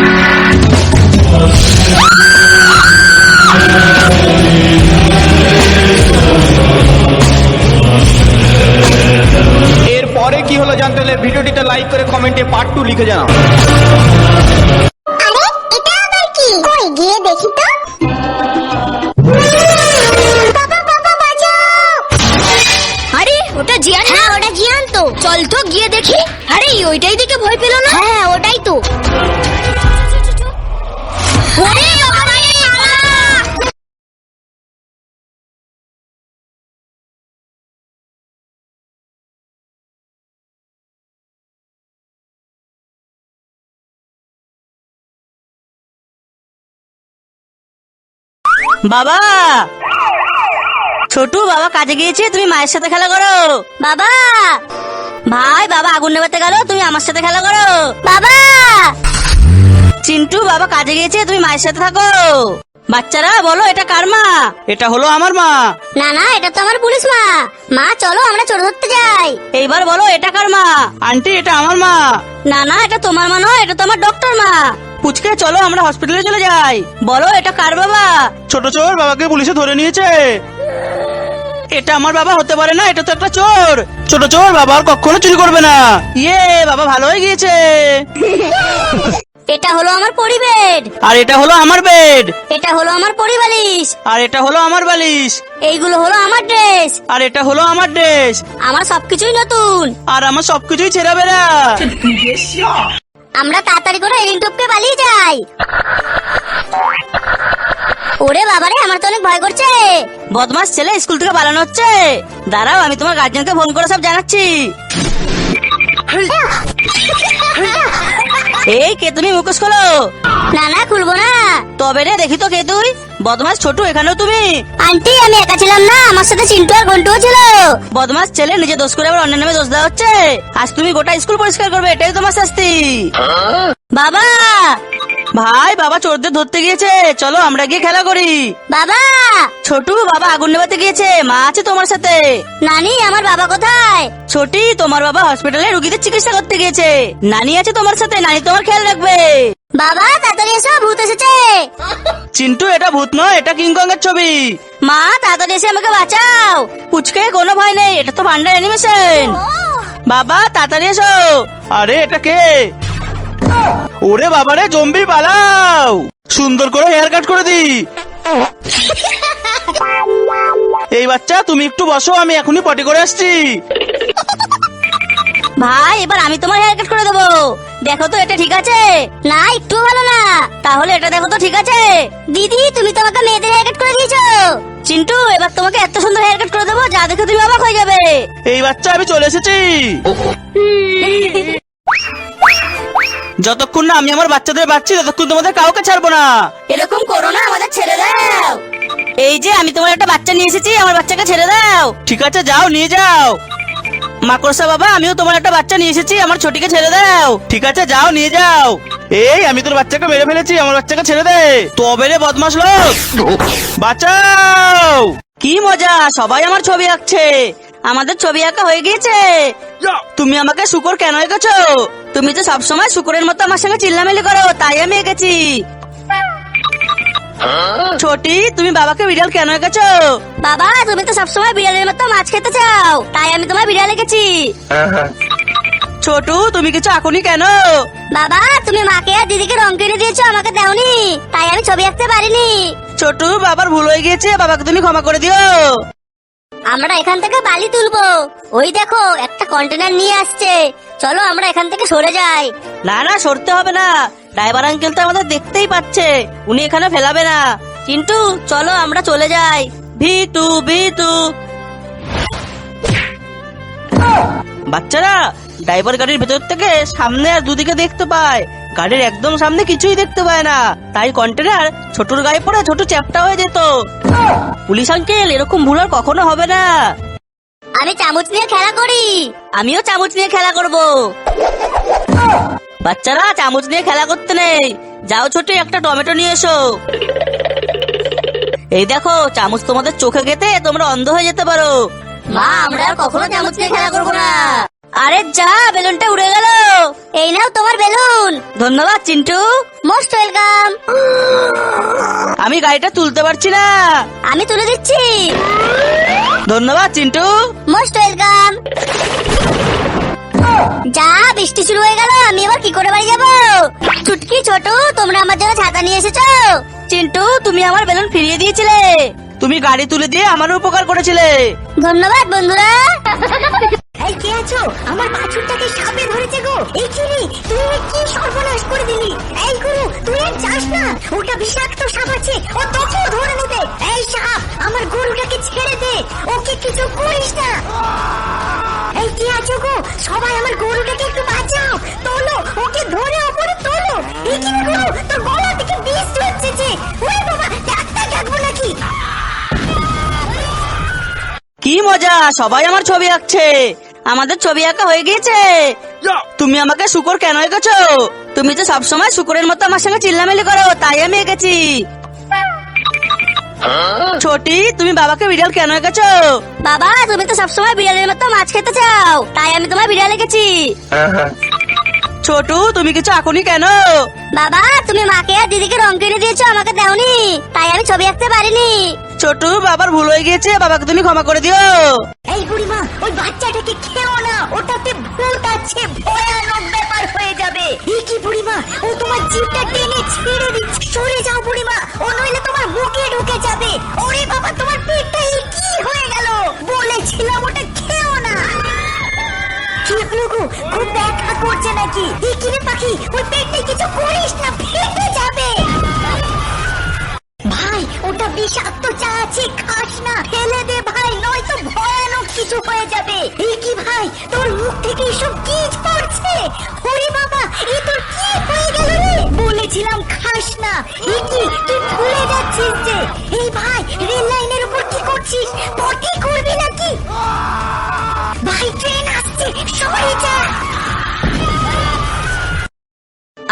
এরপরে কি হলো জানতে হলে ভিডিওটিতে লাইক করে কমেন্টে পার্ট 2 লিখে জানাও। আরে এটা আবার কি? কই গিয়ে দেখি তো। বাবা বাবা বাঁচাও! আরে ওটা জিয়ান না? হ্যাঁ, ওটা জিয়ান তো। চল তো গিয়ে দেখি। আরে ওইটাই দেখে ভয় পেল না? হ্যাঁ, ওটাই তো। আরে বাবা রে, বাবা! বাবা, ছোটু বাবা কাজে গিয়েছে, তুমি মায়ের সাথে খেলা করো। বাবা ভাই, বাবা আগুন নেভাতে গেল, তুমি আমার সাথে খেলা করো। বাবা চিন্টু বাবা কাজে গিয়েছে, তুমি মায়ের সাথে থাকো। বাচ্চারা বলো, এটা কার মা? এটা হলো আমার মা। না না, এটা তো আমার পুলিশ মা। মা চলো আমরা চোর ধরতে যাই। এইবার বলো, এটা কার মা? আন্টি, এটা আমার মা। না না, এটা তোমার মা নয়, এটা তো আমার ডক্টর মা। পুচকে চলো আমরা হসপিটালে চলে যাই। বলো, এটা কার বাবা? ছোট চোর বাবাকে পুলিশে ধরে নিয়েছে। এটা আমার বাবা হতে পারে না, এটা তো একটা চোর। ছোট চোর বাবা আর কখনো চুরি করবে না। ইয়ে, বাবা ভালো হয়ে গিয়েছে। এটা হলো আমার পরিবেড। আর এটা হলো আমার বেড। এটা হলো আমার পরিবালিশ। আর এটা হলো আমার বালিশ। এইগুলো হলো আমার ড্রেস। আর এটা হলো আমার ড্রেস। আমার সবকিছুই নতুন। আর আমার সবকিছুই ছেঁড়া বেড়া। আমরা তাড়াতাড়ি করে এলিন টপকে পালিয়ে যাই। ওরে বাবারে, আমার তো অনেক ভয় করছে। বদমাস ছেলে স্কুল থেকে পালানো হচ্ছে। দাঁড়াও, আমি তোমার গার্জেনকে ফোন করে সব জানাচ্ছি। এই কে তুমি? মুখোশ খোলো। না না, খুলবো না। তবে রে, দেখি তো কে তুই। বদমাস ছোটু, এখানেও তুমি? আন্টি, আমি একা ছিলাম না, আমার সাথে চিন্টু আর ঘন্টুও ছিল। বদমাস ছেলে, নিজে দোষ করে আবার অন্যের নামে দোষ দেওয়া হচ্ছে। আজ তুমি গোটা স্কুল পরিষ্কার করবে, এটাই তোমার শাস্তি। বাবা ভাই, বাবা চোরদের ধরতে গিয়েছে, চলো আমরা গিয়ে খেলা করি। বাবা ছোটু, বাবা আগুন নেভাতে গিয়েছে, মা আছে তোমার সাথে। নানি, আমার বাবা কোথায়? ছোটি, তোমার বাবা হসপিটালে রুগীদের চিকিৎসা করতে গিয়েছে, নানি আছে তোমার সাথে, নানি তোমার খেয়াল রাখবে। বাবা তাড়াতাড়ি এসো, ভূত এসেছে। চিন্টু, এটা ভূত নয়, এটা কিংকং এর ছবি। মা তাড়াতাড়ি এসে আমাকে বাঁচাও। পুচকে, কোনো ভয় নেই, এটা তো ভান্ডার অ্যানিমেশন। বাবা তাড়াতাড়ি এসো। আরে এটা কে? ওরে বাবারে, জম্বি পালাও, সুন্দর করে হেয়ার কাট করে দি। এই বাচ্চা, তুমি একটু বসো, আমি এখনই পটি করে আসছি। ভাই, এবার আমি তোমার হেয়ার কাট করে দেবো। দেখো তো এটা ঠিক আছে? না, একটু ভালো না। তাহলে এটা দেখো তো ঠিক আছে? দিদি, তুমি তো আমাকে মেয়েদের হেয়ার কাট করে দিয়েছো। চিন্টু, এবার তোমাকে এত সুন্দর হেয়ার কাট করে দেবো, যা দেখে তুমি অবাক হয়ে যাবে। এই বাচ্চা, আমি চলে এসেছি। যতক্ষণ না আমি আমার বাচ্চাদের বাঁচছি, ততক্ষণ তোমাদের কাউকে ছাড়বো না। এরকম করো না, আমাদের ছেড়ে দাও। এই যে আমি তোমার একটা বাচ্চা নিয়ে এসেছি, আমার বাচ্চাকে ছেড়ে দাও। ঠিক আছে, যাও নিয়ে যাও। মাকড়সা বাবা, আমিও তোমার একটা বাচ্চা নিয়ে এসেছি, আমার ছোটিকে ছেড়ে দাও। ঠিক আছে, যাও নিয়ে যাও। এই, আমি তোর বাচ্চাকে মেরে ফেলেছি, আমার বাচ্চাকে ছেড়ে দে। তবে রে বদমাশ লোক, বাঁচাও। কি মজা, সবাই আমার ছবি আঁকছে। আমাদের ছবি আঁকা হয়ে গিয়েছে। তুমি আমাকে শুকর কেন এঁকেছো? তুমি তো সবসময় শুকরের মতো আমার সঙ্গে চিল্লামিল্লি করো, তাই আমি এঁকেছি। ছোটি, তুমি বাবাকে বিড়াল কেন এঁকেছো? বাবা, তুমি তো সবসময় বিড়ালের মতো মাছ খেতে চাও, তাই আমি তোমার বিড়াল এঁকেছি। ছোটু, তুমি কিছু আঁকুনি কেন? বাবা, তুমি মাকে আর দিদিকে রং কিনে দিয়েছো, আমাকে দাওনি, তাই আমি ছবি আঁকতে পারিনি। ছোটু, বাবার ভুল হয়ে গিয়েছে, বাবাকে তুমি ক্ষমা করে দিও। আমরা এখান থেকে বালি তুলবো। ওই দেখো, একটা কন্টেনার নিয়ে আসছে, চলো আমরা এখান থেকে সরে যাই। না না, সরতে হবে না, ড্রাইভার আঙ্কেল তো আমাদের দেখতেই পাচ্ছে, উনি এখানে ফেলাবে না। কিন্তু চলো আমরা চলে যাই। ভিতু ভিতু। বাচ্চারা, ড্রাইভার গাড়ির ভেতর থেকে সামনে আর দুদিকে দেখতে পায়, গাড়ির একদম সামনে কিছুই দেখতে পায় না, তাই কন্টেনার ছোটর গায়ে পড়ে ছোট চ্যাপটা হয়ে যেত। পুলিশ আঙ্কেল, এরকম ভুল আর কখনো হবে না। আমি চামচ নিয়ে খেলা করি। আমিও চামচ নিয়ে খেলা করব। বাচ্চারা, চামচ নিয়ে খেলা করতে নেই, যাও ছোট একটা টমেটো নিয়ে এসো। এই দেখো, চামচ তোমাদের চোখে গেতে তোমরা অন্ধ হয়ে যেতে পারো। মা, আমরা আর কখনো চামচ নিয়ে খেলা করবো না। আরে যা, বেলুনটা উড়ে গেল। এই নাও তোমার বেলুন। ধন্যবাদ চিন্টু। Most welcome. আমি গাড়িটা তুলতে পারছি না। আমি তুলে দিচ্ছি। ধন্যবাদ চিন্টু। Most welcome. যা, বৃষ্টি শুরু হয়ে গেল, আমি এবার কি করে বাড়ি যাবো? চুটকি, ছোট, তোমরা আমার জন্য ছাতা নিয়ে এসেছো। চিন্টু, তুমি আমার বেলুন ফিরিয়ে দিয়েছিলে। তুমি গাড়ি তুলে দিয়ে আমার উপকার করেছিলে। ধন্যবাদ বন্ধুরা। এই কে আছো? আমার বাছুরটাকে সাপে ধরেছে গো। এই কিরি, তুই এর কি সর্বনাশ করে দিলি? এই গুরু, তুই আর যাস না, ওটা বিষাক্ত সাপ আছে, ও তোকেও ধরে নেবে। এই সাপ, আমার গরুটাকে ছেড়ে দে, ওকে কিছু করিস না। এই কে আছো গো? সবাই আমার গরুটাকে একটু বাঁচাও, তোলো, ওকে ধরে ওপরে তোলো। এই কি গুরু, তোর গলা থেকে বিষ হচ্ছে যে। ওরে বাবা, ডাক্তার ডাকবো নাকি? কি মজা, সবাই আমার ছবি আঁকছে। আমাদের ছবি আঁকা হয়ে গিয়েছে। তুমি আমাকে শুকর কেন এঁকেছো? তুমি তো সবসময় শুকরের মতো আমার সঙ্গে চিল্লামিল্লি করো, তাই আমি এঁকেছি। ছোটি, তুমি বাবাকে বিড়াল কেন এঁকেছো? বাবা, তুমি তো সবসময় বিড়ালের মতো মাছ খেতে চাও, তাই আমি তোমার বিড়াল রেখেছি। ছোটু, তুমি কিছু আঁকুনি কেন? বাবা, তুমি মাকে আর দিদিকে রং কিনে দিয়েছো, আমাকে দাওনি, তাই আমি ছবি আঁকতে পারিনি। ছোটু, বাবার ভুল হয়ে গিয়েছে, বাবাকে তুমি ক্ষমা করে দিও। এই বুড়িমা, ওই বাচ্চাটাকে খেও না, ওটাতে ভূত আছে, ভয়ানক ব্যাপার হয়ে যাবে। এই কি বুড়িমা, ও তোমার জিভটা টেনে ছিঁড়ে দিচ্ছে। সরে যাও বুড়িমা, ও নইলে তোমার মুখে ঢুকে যাবে। ওরে বাবা, তোমার পেটটা এই কি হয়ে গেল? বলেছিলাম ওটা খেও না। কি হলো গো, খুব ব্যথা করছে নাকি? এই কি রে পাখি, ওই পেটে কিছু করিস না, ফেটে যাবে। ভাই, ওটা বিষাক্ত চা আছে, খাস না, ফেলে দে ভাই, নয়তো ভয়ানক কিছু হয়ে যাবে। এই কি ভাই, তোর মুখ থেকে এসব কি পড়ছে? ওরে বাবা, এ তোর কি হয়ে গেল রে? বলেছিলাম খাস না। এই কি, তুই ভুলে যাচ্ছিস যে? এই ভাই, রেল লাইনের উপর কি করছিস? পটি করবি নাকি? ভাই, ট্রেন আসছে, সরে যা।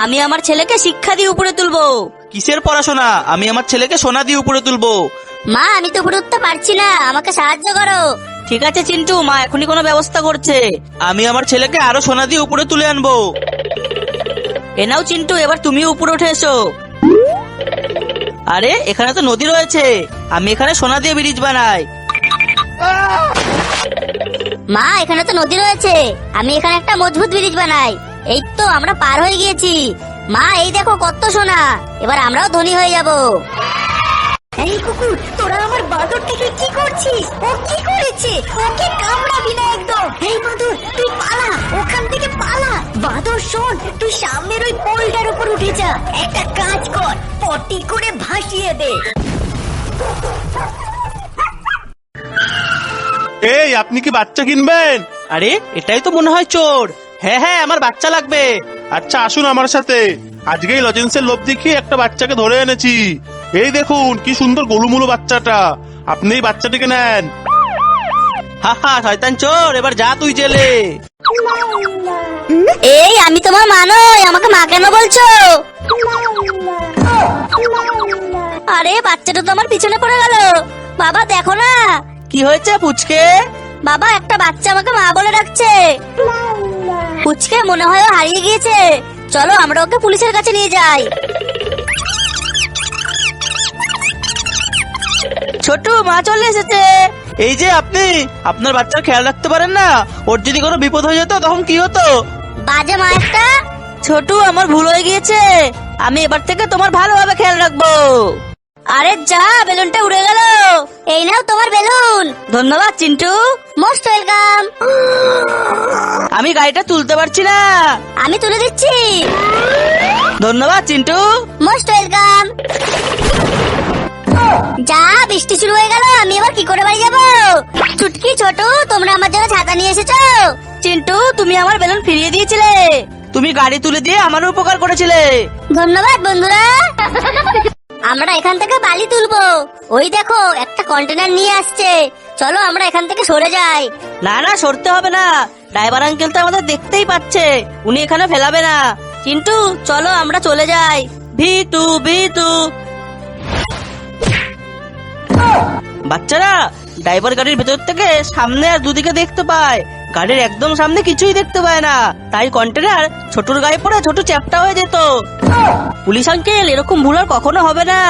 আমি আমার ছেলেকে শিক্ষা দিয়ে উপরে তুলবো। কিসের পড়াশোনা? আমি আমার ছেলেকে সোনা দিয়ে উপরে তুলবো। মা, আমি তো উপরে উঠতে পারছি না, আমাকে সাহায্য করো। ঠিক আছে চিন্টু, মা এখনই কোনো ব্যবস্থা করছে। আমি আমার ছেলেকে আরো সোনা দিয়ে উপরে তুলে আনবো। এ নাও চিন্টু, এবার তুমি উপরে উঠে এসো। আরে, এখানে তো নদী রয়েছে, আমি এখানে সোনা দিয়ে ব্রিজ বানাই। মা, এখানে তো নদী রয়েছে, আমি এখানে একটা মজবুত ব্রিজ বানাই। এই তো আমরা পার হয়ে গিয়েছি। মা, এই দেখো কত সোনা, এবার আমরাও ধনী হয়ে যাব। এই কুকুর, তোরা আমার বাদরটাকে কি করছিস? ও কি করেছে? ওকে কামড়াবি না একদম। এই বাদর, তুই পালা, ওখান থেকে পালা। বাদর শোন, তুই সামনের ওই পোলটার উপর উঠে যা। একটা কাজ কর, পটি করে ভাসিয়ে দে। এই, আপনি কি বাচ্চা কিনবেন? আরে, এটাই তো মনে হয় চোর। হ্যাঁ হ্যাঁ, আমার বাচ্চা লাগবে। আচ্ছা, আসুন আমার সাথে। আজকেই লজেন্সের লোভ দেখিয়ে একটা বাচ্চাকে ধরে এনেছি। এই দেখুন কি সুন্দর গোলুমুলু বাচ্চাটা, আপনি এই বাচ্চাটিকে নেন। হা হা, শয়তান চোর, এবার যা তুই জেলে। এই, আমি তোমার মা নই, আমাকে মা কেন বলছো? আরে, বাচ্চাটা তো আমার পিছনে পড়ে গেল। বাবা, দেখো না। কি হয়েছে পুচকে? বাবা, একটা বাচ্চা আমাকে মা বলে ডাকছে। পুচকে মনে হয় ও হারিয়ে গিয়েছে, চলো আমরা ওকে পুলিশের কাছে নিয়ে যাই। ছোট, মা চলে এসেছে। এই যে আপনি, আপনার বাচ্চার খেয়াল রাখতে পারেন না? ওর যদি কোনো বিপদ হয়ে যেত তখন কি হতো? বাজে মা একটা। ছোট, আমার ভুল হয়ে গিয়েছে, আমি এবার থেকে তোমার ভালোভাবে খেয়াল রাখবো। আরে যা, বেলুনটা উড়ে গেল। এই নাও তোমার বেলুন। ধন্যবাদ চিন্টু। Most welcome. আমি গাড়িটা তুলতে পারছি না। আমি তুলে দিচ্ছি। ধন্যবাদ চিন্টু। Most welcome. যা বৃষ্টি শুরু হয়ে গেল, আমি এবার কি করে বাড়ি যাবো? চুটকি ছোট, তোমরা আমার জন্য ছাতা নিয়ে এসেছো। চিন্টু, তুমি আমার বেলুন ফিরিয়ে দিয়েছিলে। তুমি গাড়ি তুলে দিয়ে আমার উপকার করেছিলে। ধন্যবাদ বন্ধুরা। আমরা এখান থেকে বালি তুলবো। ওই দেখো, একটা কন্টেনার নিয়ে আসছে। চলো আমরা এখান থেকে সরে যাই। না না, সরতে হবে না, ড্রাইভার আঙ্কেল তো আমাদের দেখতেই পাচ্ছে, উনি এখানে ফেলাবে না। চিন্টু, চলো আমরা চলে যাই। V2 V2. বাচ্চারা, ড্রাইভার গাড়ির ভেতর থেকে সামনে আর দুদিকে দেখতে পায়, গাড়ির একদম সামনে কিছুই দেখতে পায় না, তাই কন্টেনার ছোটুর গায়ে পড়ে ছোট চ্যাপটা হয়ে যেত। পুলিশ আঙ্কেল, এরকম ভুল আর কখনো হবে না।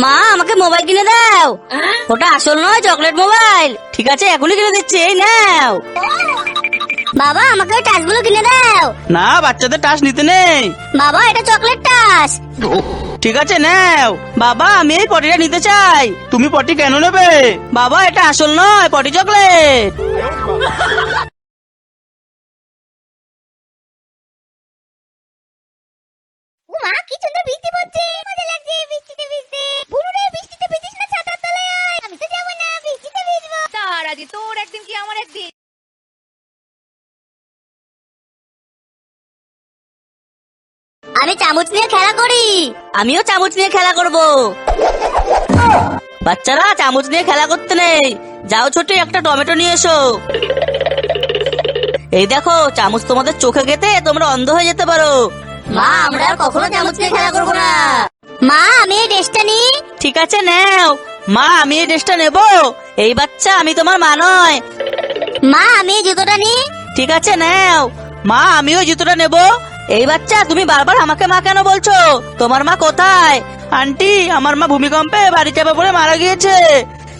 মা, আমাকে মোবাইল কিনে দাও। ওটা আসল নয়, চকলেট মোবাইল। ঠিক আছে, এখনই কিনে দিচ্ছি, এই নাও। বাবা, আমাকে ওই টাচগুলো কিনে দাও। না, বাচ্চাদের টাচ নিতে নেই। বাবা, এটা চকলেট টাচ। ঠিক আছে, নাও। বাবা, আমি এই পটিটা নিতে চাই। তুমি পটি কেন নেবে? বাবা, এটা আসল নয়, পটি চকলেট। মা, কি সুন্দর বৃষ্টি পড়ছে, মজা লাগছে বৃষ্টিতে ভিজতে। বুনুরে, বৃষ্টিতে ভিজিস না, ছাতার তলায় আয়। আমি তো যাবো না, বৃষ্টিতে ভিজবো। তার আজ তোর একদিন কি আমার একদিন। আমি চামচ নিয়ে খেলা করি। আমিও চামচ নিয়ে খেলা করব। বাচ্চারা, চামচ নিয়ে খেলা করতে নেই। যাও ছোট, একটা টমেটো নিয়ে এসো। এই দেখো, চামচ তোমাদের চোখে গেতে তোমরা অন্ধ হয়ে যেতে পারো। মা, আমরা আর কখনো চামচ নিয়ে খেলা করবো না। মা, আমি এই ড্রেসটা নিই। ঠিক আছে, নাও। মা, আমি এই ড্রেসটা নেব। এই বাচ্চা, আমি তোমার মা নয়। মা, আমি এই জুতোটা নিই। ঠিক আছে, নাও। মা, আমিও জুতোটা নেব। এই বাচ্চা, তুমি বারবার আমাকে মা কেন বলছো? তোমার মা কোথায়? আন্টি, আমার মা ভূমিকম্পে বাড়ি চাপা পড়ে মারা গিয়েছে।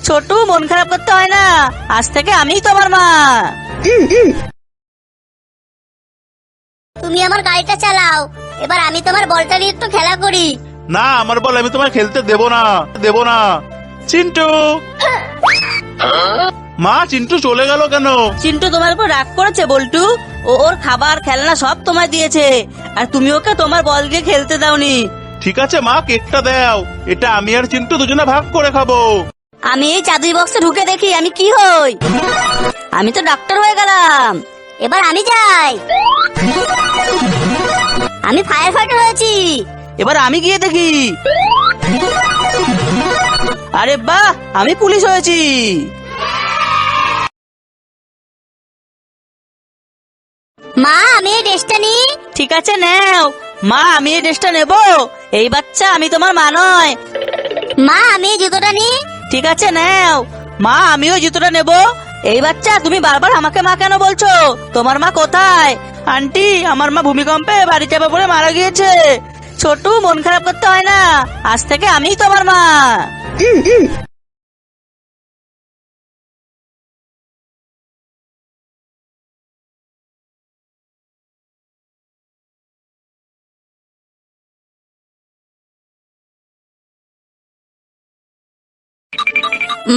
ছোটু, মন খারাপ করতে হয় না, আজ থেকে আমিই তোমার মা। তুমি আমার গাড়িটা চালাও, এবার আমি তোমার বলটা নিয়ে একটু খেলা করি। না, আমার বল আমি তোমায় খেলতে দেব না, দেব না। চিন্টু, মা, চিন্টু চলে গেল কেন? চিন্টু তোমার উপর রাগ করেছে বল্টু। ওর খাবার খেলনা সব তোমায় দিয়েছে, আর তুমি ওকে তোমার বল দিয়ে খেলতে দাওনি। ঠিক আছে মা, কেকটা দাও, এটা আমি আর চিন্টু দুজনে ভাগ করে খাবো। আমি এই চাদুই বক্সে ঢুকে দেখি আমি কি হই। আমি তো ডাক্তার হয়ে গেলাম। এবার আমি যাই। আমি ফায়ার ফাইটার হয়েছি। এবার আমি গিয়ে দেখি। আরে বাহ, আমি পুলিশ হয়েছি। মা, আমি এই ড্রেসটা নিই। ঠিক আছে, নাও। মা, আমি এই ড্রেসটা নেব। এই বাচ্চা, আমি তোমার মা নয়। মা, আমি এই জুতোটা নিই। ঠিক আছে, নাও। মা, আমিও জুতোটা নেব। এই বাচ্চা, তুমি বারবার আমাকে মা কেন বলছো? তোমার মা কোথায়? আন্টি, আমার মা ভূমিকম্পে বাড়ি চাপা পড়ে মারা গিয়েছে। ছোটু, মন খারাপ করতে হয় না, আজ থেকে আমিই তোমার মা।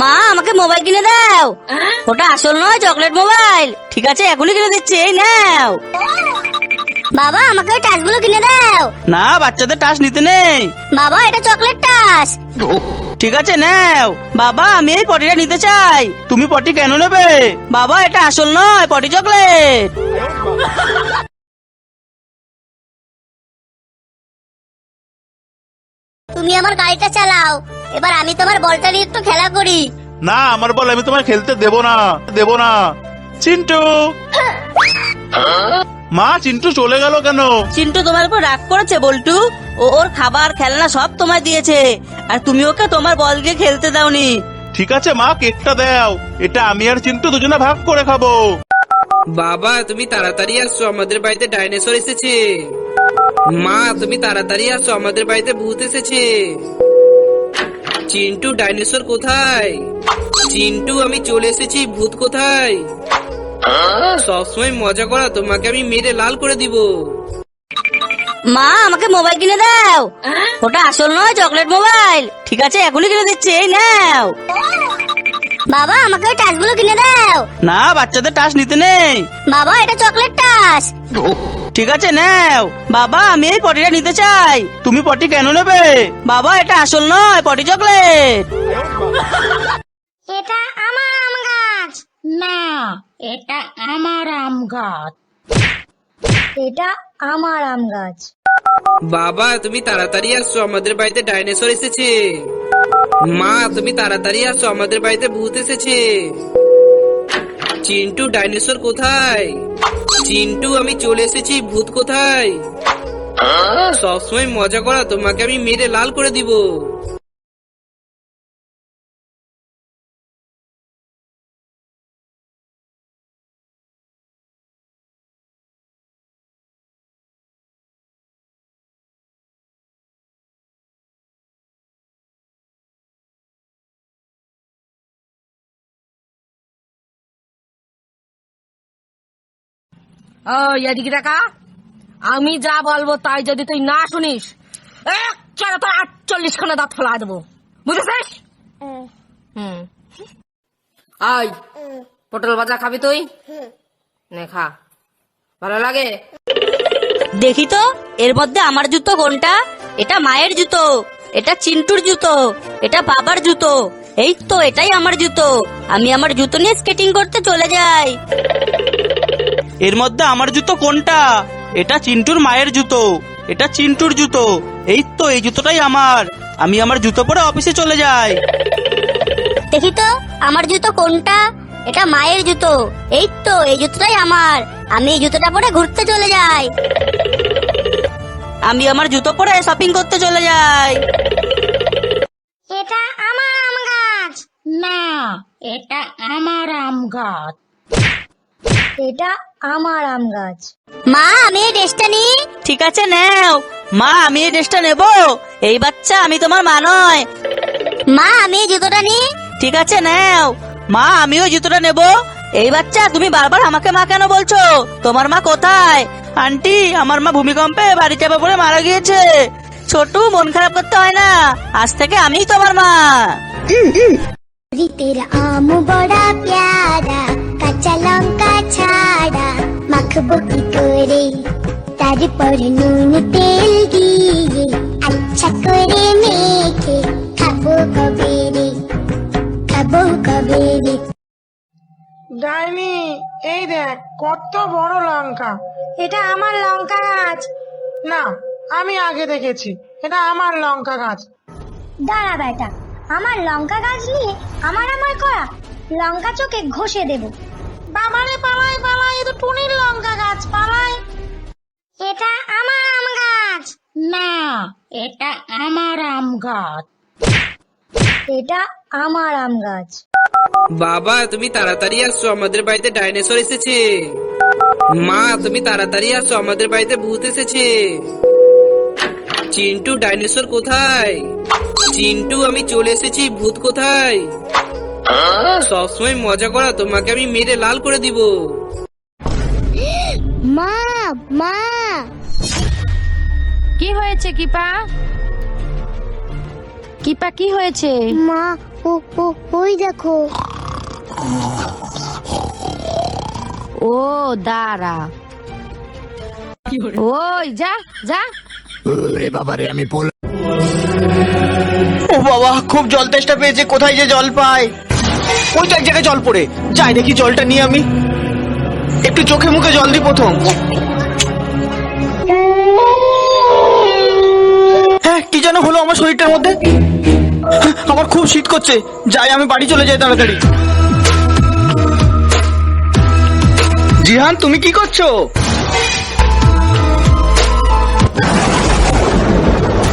মা, আমাকে মোবাইল কিনে দাও। ওটা আসল নয়, চকলেট মোবাইল। ঠিক আছে, এখনই কিনে দিচ্ছি, এই নাও। বাবা, আমাকে ওই টাচগুলো কিনে দাও। না, বাচ্চাদের টাচ নিতে নেই। বাবা, এটা চকলেট টাচ। ঠিক আছে, নাও। বাবা, আমি এই পটিটা নিতে চাই। তুমি পটি কেন নেবে? বাবা, এটা আসল নয়, পটি চকলেট। তুমি আমার গাড়িটা চালাও, এবার আমি তোমার বলটা নিয়ে একটু খেলা করি। না, আমার বল আমি তোমায় খেলতে দেব না, দেব না। চিন্টু, মা, চিন্টু চলে গেল কেন? চিন্টু তোমার উপর রাগ করেছে বল্টু। ওর খাবার খেলনা সব তোমায় দিয়েছে, আর তুমি ওকে তোমার বল দিয়ে খেলতে দাওনি। ঠিক আছে মা, কেকটা দাও, এটা আমি আর চিন্টু দুজনে ভাগ করে খাবো। বাবা, তুমি তাড়াতাড়ি আসছো, আমাদের বাড়িতে ডাইনোসর এসেছে। মা, তুমি তাড়াতাড়ি আসো, আমাদের বাড়িতে ভূত এসেছে। চিন্টু, ডাইনোসর কোথায়? চিন্টু, আমি চলে এসেছি, ভূত কোথায়? সবসময় মজা করা, তোমাকে আমি মেরে লাল করে দিব। মা, আমাকে মোবাইল কিনে দাও। ওটা আসল নয়, চকলেট মোবাইল। ঠিক আছে, এখনই কিনে দিচ্ছি, এই নাও। বাবা, আমাকে ওই টাচগুলো কিনে দাও। না, বাচ্চাদের টাচ নিতে নেই। বাবা, এটা চকলেট টাচ। চাস? ঠিক আছে নাও বাবা, আমি এই পটিটা নিতে চাই। তুমি পটি কেন নেবে? বাবা এটা আসল নয়, পটি চকলেট। এটা আমার আম গাছ। না, এটা আমার আম গাছ। এটা আমার আম গাছ। বাবা তুমি তাড়াতাড়ি আসছো, আমাদের বাড়িতে ডাইনোসর এসেছে। মা তুমি তাড়াতাড়ি আসো, আমাদের বাড়িতে ভূত এসেছে। চিন্টু ডাইনোসর কোথায়? চিন্টু আমি চলে এসেছি, ভূত কোথায়? সবসময় মজা করা, তোমাকে আমি মেরে লাল করে দিব। ওই এদিকে দেখা, আমি যা বলবো তাই যদি তুই না শুনিস, চলো তোর 48 খানা দাঁত ফেলা দেবো, বুঝেছিস? হুম। আই পটল ভাজা খাবি তুই? নে খা, ভালো লাগে? দেখি তো এর মধ্যে আমার জুতো কোনটা? এটা মায়ের জুতো, এটা চিন্টুর জুতো, এটা বাবার জুতো। এই তো এটাই আমার জুতো। আমি আমার জুতো নিয়ে স্কেটিং করতে চলে যাই। এর মধ্যে আমার জুতো কোনটা? এটা চিন্টুর মায়ের জুতো, এটা চিন্টুর জুতো। এই তো এই জুতোটাই আমার। আমি আমার জুতো পরে অফিসে চলে যাই। দেখি তো আমার জুতো কোনটা? এটা মায়ের জুতো। এই তো এই জুতোটাই আমার। আমি এই জুতোটা পরে ঘুরতে চলে যাই। আমি আমার জুতো পরে শপিং করতে চলে যাই। এটা আমার আম গাছ। না, এটা আমার আম গাছ। এটা আমার আম গাছ। মা আমি এই ড্রেসটা নিই? ঠিক আছে নাও। মা আমি এই ড্রেসটা নেব। এই বাচ্চা আমি তোমার মা নয়। মা আমি এই জুতোটা নিই? ঠিক আছে নাও। মা আমিও জুতোটা নেব। এই বাচ্চা তুমি বারবার আমাকে মা কেন বলছো? তোমার মা কোথায়? আন্টি আমার মা ভূমিকম্পে বাড়ি চাপা পড়ে মারা গিয়েছে। ছোটু মন খারাপ করতে হয় না, আজ থেকে আমিই তোমার মা। তেরা আম বড়া প্যারা, কাঁচা লঙ্কা ছাড়া মাখবো কি করে, তারপর নুন তেল দিয়ে আচ্ছা করে মেখে খাবো কবে রে, খাবো কবে রে। ডাইনি, এই দেখ কত বড় লঙ্কা। এটা আমার লঙ্কা গাছ। না, আমি আগে দেখেছি, এটা আমার লঙ্কা গাছ। দাঁড়া বেটা, আমার লঙ্কা গাছ নিয়ে আমার করা লঙ্কা চোখে ঘষে দেব। বাবারে পালাই পালাই, এ তো টুনির লঙ্কা গাছ, পালাই। এটা আমার আম গাছ। না, এটা আমার আম গাছ। এটা আমার আম গাছ। বাবা তুমি তাড়াতাড়ি আসছো, আমাদের বাড়িতে ডাইনোসর এসেছে। মা তুমি তাড়াতাড়ি আসো, আমাদের বাড়িতে ভূত এসেছে। চিন্টু ডাইনোসর কোথায়? চিন্টু আমি চলে এসেছি, ভূত কোথায়? সবসময় মজা করা, তোমাকে আমি মেরে লাল করে দিব। মা, মা। কি হয়েছে কিপা? কিপা কি হয়েছে? মা, ওই দেখো। ও দাঁড়া, ওই যা যা। ও বাবা, খুব জল তেষ্টা পেয়েছে, কোথায় যে জল পাই? ওই তো এক জায়গায় জল পড়ে, যাই দেখি জলটা নিয়ে আমি একটু চোখে মুখে জল দিই প্রথম। হ্যাঁ, কি যেন হলো আমার শরীরটার মধ্যে। আমার খুব শীত করছে, যাই আমি বাড়ি চলে যাই তাড়াতাড়ি। জিহান তুমি কি করছো?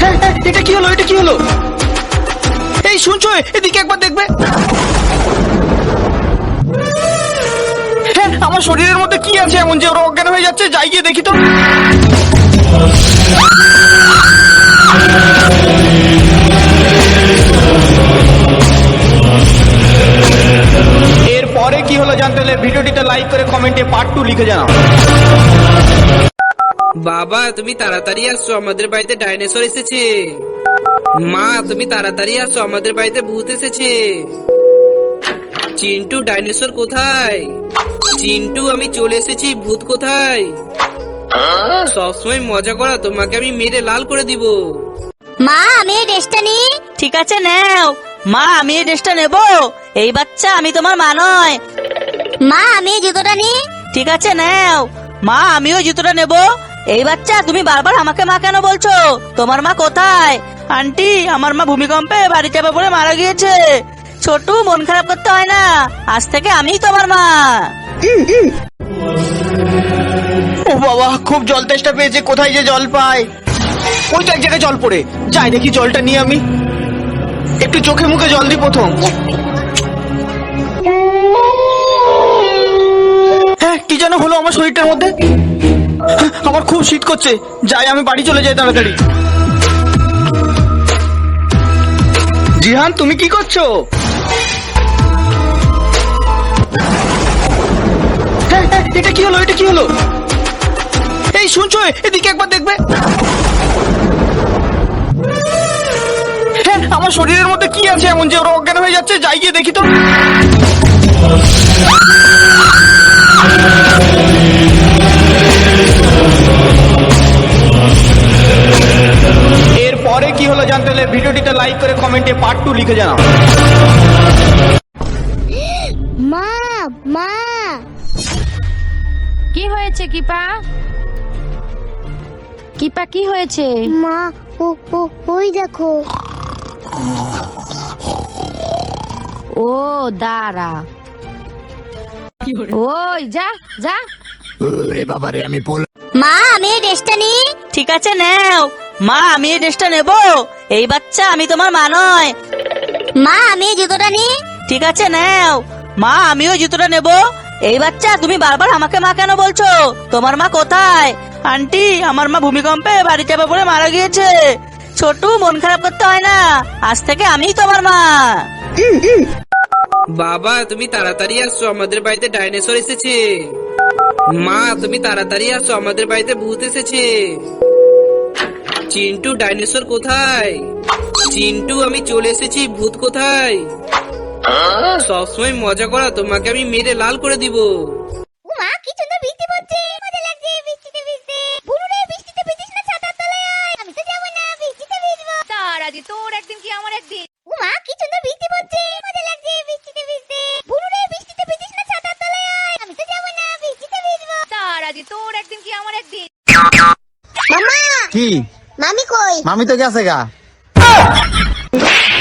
হ্যাঁ, এটা কি হলো? এটা কি হলো? এই শুনছো, এদিকে একবার দেখবে। হ্যাঁ, আমার শরীরের মধ্যে কি আছে এমন যে ওরা অজ্ঞান হয়ে যাচ্ছে? যাই গিয়ে দেখি তো। এরপরে কি হলো জানতে হলে ভিডিওটিতে লাইক করে কমেন্টে পার্ট 2 লিখে জানাও। বাবা তুমি তাড়াতাড়ি আসছো, আমাদের বাড়িতে ডাইনোসর এসেছে। মা তুমি তাড়াতাড়ি আসো, আমাদের বাড়িতে ভূত এসেছে। চিন্টু ডাইনোসর কোথায়? চিন্টু আমি চলে এসেছি, ভূত কোথায়? সবসময় মজা করা, তোমাকে আমি মেরে লাল করে দিব। মা আমি এই ড্রেসটা নিই। ঠিক আছে নাও। মা আমি এই ড্রেসটা নেব। এই বাচ্চা আমি তোমার মা নয়। মা আমি এই জুতোটা নিই। ঠিক আছে নাও। মা আমিও জুতোটা নেব। এই বাচ্চা তুমি বারবার আমাকে মা কেন বলছো? তোমার মা কোথায়? আন্টি আমার মা ভূমিকম্পে বাড়ি চাপা পড়ে মারা গিয়েছে। ছোটু মন খারাপ করতে হয় না, আজ থেকে আমিই তোমার মা। ও বাবা, খুব জল তেষ্টা পেয়েছে, কোথায় যে জল পাই। ওই তো এক জায়গায় জল পড়ে, যাই দেখি জলটা নিয়ে আমি একটু চোখে মুখে জল দিই প্রথম। হ্যাঁ, কি যেন হলো আমার শরীরটার মধ্যে। আমার খুব শীত করছে, যাই আমি বাড়ি চলে যাই তাড়াতাড়ি। জিহান তুমি কি করছো? হ্যাঁ, হ্যাঁ, এটা কি হলো, এটা কি হলো? এই শুনছো, এদিকে একবার দেখবে। হ্যাঁ, আমার শরীরের মধ্যে কি আছে এমন যে ওরা অজ্ঞান হয়ে যাচ্ছে? যাই গিয়ে দেখি তো। এরপরে কি হলো জানতে হলে ভিডিওটিতে লাইক করে কমেন্টে পার্ট 2 লিখে জানাও। মা মা কি হয়েছে কিপা? কিপা কি হয়েছে? মা ও ও ওই দেখো। ও দাঁড়া, ওই যা যা। মা আমি এই ড্রেসটা নিই। ঠিক আছে নাও। মা আমি এই ড্রেসটা নেব। এই বাচ্চা আমি তোমার মা নয়। মা আমি এই জুতোটা নিই। ঠিক আছে নাও। মা আমিও জুতোটা নেব। এই বাচ্চা তুমি বারবার আমাকে মা কেন বলছো? তোমার মা কোথায়? আন্টি আমার মা ভূমিকম্পে বাড়ি চাপা পড়ে মারা গিয়েছে। ছোটু মন খারাপ করতে হয় না, আজ থেকে আমিই তোমার মা। বাবা তুমি তাড়াতাড়ি আসছো, আমাদের বাড়িতে ডাইনোসর এসেছে। মা তুমি তাড়াতাড়ি আসো, আমাদের বাড়িতে ভূত এসেছে। চিন্টু ডাইনোসর কোথায়? চিন্টু আমি চলে এসেছি, ভূত কোথায়? সবসময় মজা করা, তোমাকে আমি মেরে লাল করে দিব। মা কি সুন্দর বৃষ্টি পড়ছে, মজা লাগছে বৃষ্টিতে ভিজতে। বুড়ুরে বৃষ্টিতে ভিজিস না, ছাতার তলায় আয়। আমি তো যাবো না, বৃষ্টিতে ভিজবো। তার আজ তোর একদিন কি আমার একদিন। মা কি সুন্দর বৃষ্টি পড়ছে, মজা লাগছে বৃষ্টিতে ভিজতে। বুড়ুরে বৃষ্টিতে ভিজিস না, ছাতার তলায় আয়। আমি তো যাবো না, বৃষ্টিতে ভিজবো। তার আজ তোর একদিন কি আমার একদিন। মামা কি মামি কই? মামি তো গেছে গা।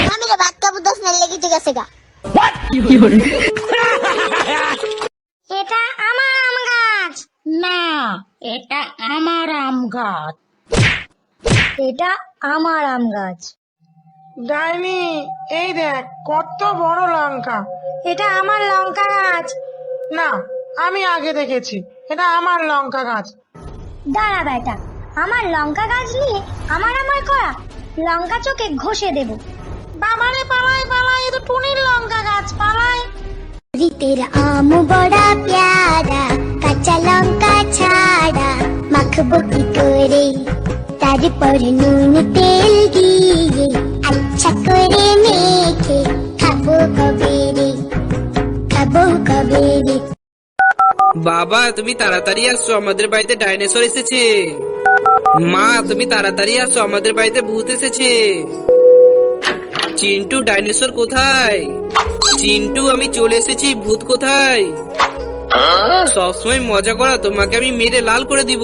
মামি রে ভাত কাপড় দশ না লেগে গেছে গা। এটা আমার আম গাছ। না, এটা আমার আম গাছ। এটা আমার আম গাছ। ডাইনি, এই দেখ কত বড় লঙ্কা। এটা আমার লঙ্কা গাছ। না, আমি আগে দেখেছি, এটা আমার লঙ্কা গাছ। দাঁড়া বেটা, আমার লঙ্কা গাছ নিয়ে আমার করা লঙ্কা চোখে ঘষে দেব। বাবারে পালাই পালাই, এ তো টুনির লঙ্কা গাছ, পালাই। তেরা আম বড়া প্যারা, কাঁচা লঙ্কা ছাড়া মাখবো কি করে, তারপর নুন তেল দিয়ে আচ্ছা করে মেখে খাবো কবে রে, খাবো কবে রে। বাবা তুমি তাড়াতাড়ি আসছো, আমাদের বাড়িতে ডাইনোসর এসেছে। মা তুমি তাড়াতাড়ি আসো, আমাদের বাড়িতে ভূত এসেছে। চিন্টু ডাইনোসর কোথায়? চিন্টু আমি চলে এসেছি, ভূত কোথায়? সবসময় মজা করা, তোমাকে আমি মেরে লাল করে দিব।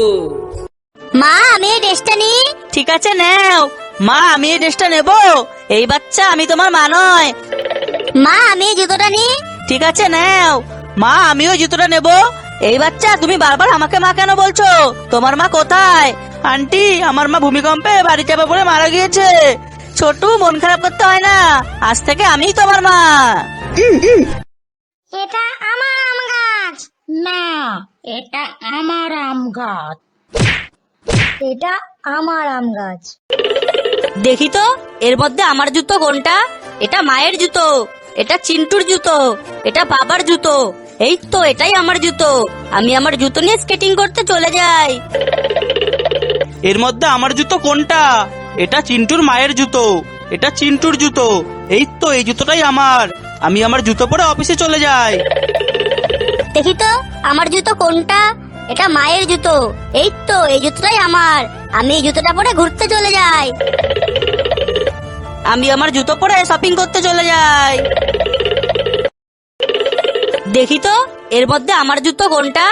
মা আমি এই ড্রেসটা নিই। ঠিক আছে নাও। মা আমি এই ড্রেসটা নেব। এই বাচ্চা আমি তোমার মা নয়। মা আমি এই জুতোটা নিই। ঠিক আছে নাও। মা আমিও জুতোটা নেব। এই বাচ্চা তুমি বারবার আমাকে মা কেন বলছো? তোমার মা কোথায়? আন্টি আমার মা ভূমিকম্পে বাড়ি চাপা পড়ে মারা গিয়েছে। ছোটু মন খারাপ করতে হয় না, আজ থেকে আমিই তোমার মা। এটা আমার আম গাছ। না, এটা আমার আম গাছ। এটা আমার আম গাছ। দেখি তো এর মধ্যে আমার জুতো কোনটা? এটা মায়ের জুতো, এটা চিন্টুর জুতো, এটা বাবার জুতো। এই তো এটাই আমার জুতো। আমি আমার জুতো নিয়ে স্কেটিং করতে চলে যাই। এর মধ্যে আমার জুতো কোনটা? এটা চিন্টুর মায়ের জুতো, এটা চিন্টুর জুতো। এই তো এই জুতোটাই আমার। আমি আমার জুতো পরে অফিসে চলে যাই। দেখি তো আমার জুতো কোনটা? এটা মায়ের জুতো। এই তো এই জুতোটাই আমার। আমি এই জুতোটা পরে ঘুরতে চলে যাই। আমি আমার জুতো পরে শপিং করতে চলে যাই। দেখি তো এর মধ্যে আমার জুতো কোনটা?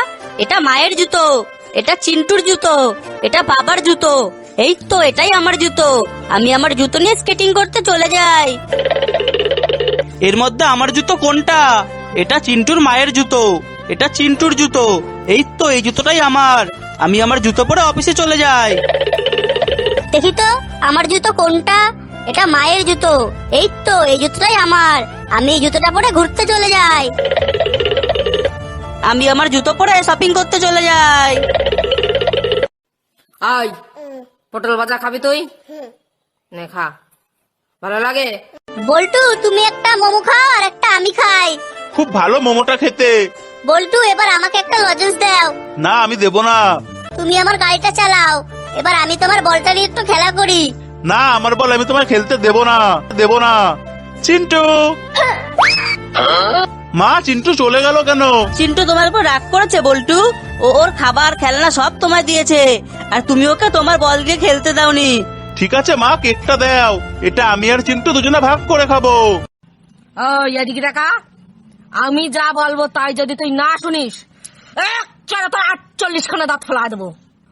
এটা মায়ের জুতো। এটা চিন্টুর জুতো। এটা বাবার জুতো। এই তো এটাই আমার জুতো। আমি আমার জুতো নিয়ে স্কেটিং করতে চলে যাই। এর মধ্যে আমার জুতো কোনটা? এটা চিন্টুর মায়ের জুতো। এটা চিন্টুর জুতো। এই তো এই জুতোটাই আমার। আমি আমার জুতো পরে অফিসে চলে যাই। দেখি তো আমার জুতো কোনটা? এটা মায়ের জুতো। এই তো এই জুতোটাই আমার। আমি এই জুতোটা পরে ঘুরতে চলে যাই। আমি আমার জুতো পরে শপিং করতে চলে যাই। আই পটল ভাজা খাবি তুই? নে খা, ভালো লাগে? বল্টু তুমি একটা মোমো খাও আর একটা আমি খাই। খুব ভালো মোমোটা খেতে। বল্টু এবার আমাকে একটা লজেন্স দাও। না আমি দেব না। তুমি আমার গাড়িটা চালাও। এবার আমি তোমার বলটা নিয়ে একটু খেলা করি। না আমার বল আমি তোমায় খেলতে দেব না, দেব না। চিন্টু, মা চিন্টু চলে গেল কেন? চিন্টু তোমার উপর রাগ করেছে বল্টু। ওর খাবার খেলনা সব তোমায় দিয়েছে, আর তুমি ওকে তোমার বল দিয়ে খেলতে দাওনি। ঠিক আছে মা, কেকটা দাও। এটা আমি আর চিন্টু দুজনে ভাগ করে খাবো। ওই এদিকে দেখা, আমি যা বলবো তাই যদি তুই না শুনিস, চলো তোর 48 খানা দাঁত ফেলা দেবো,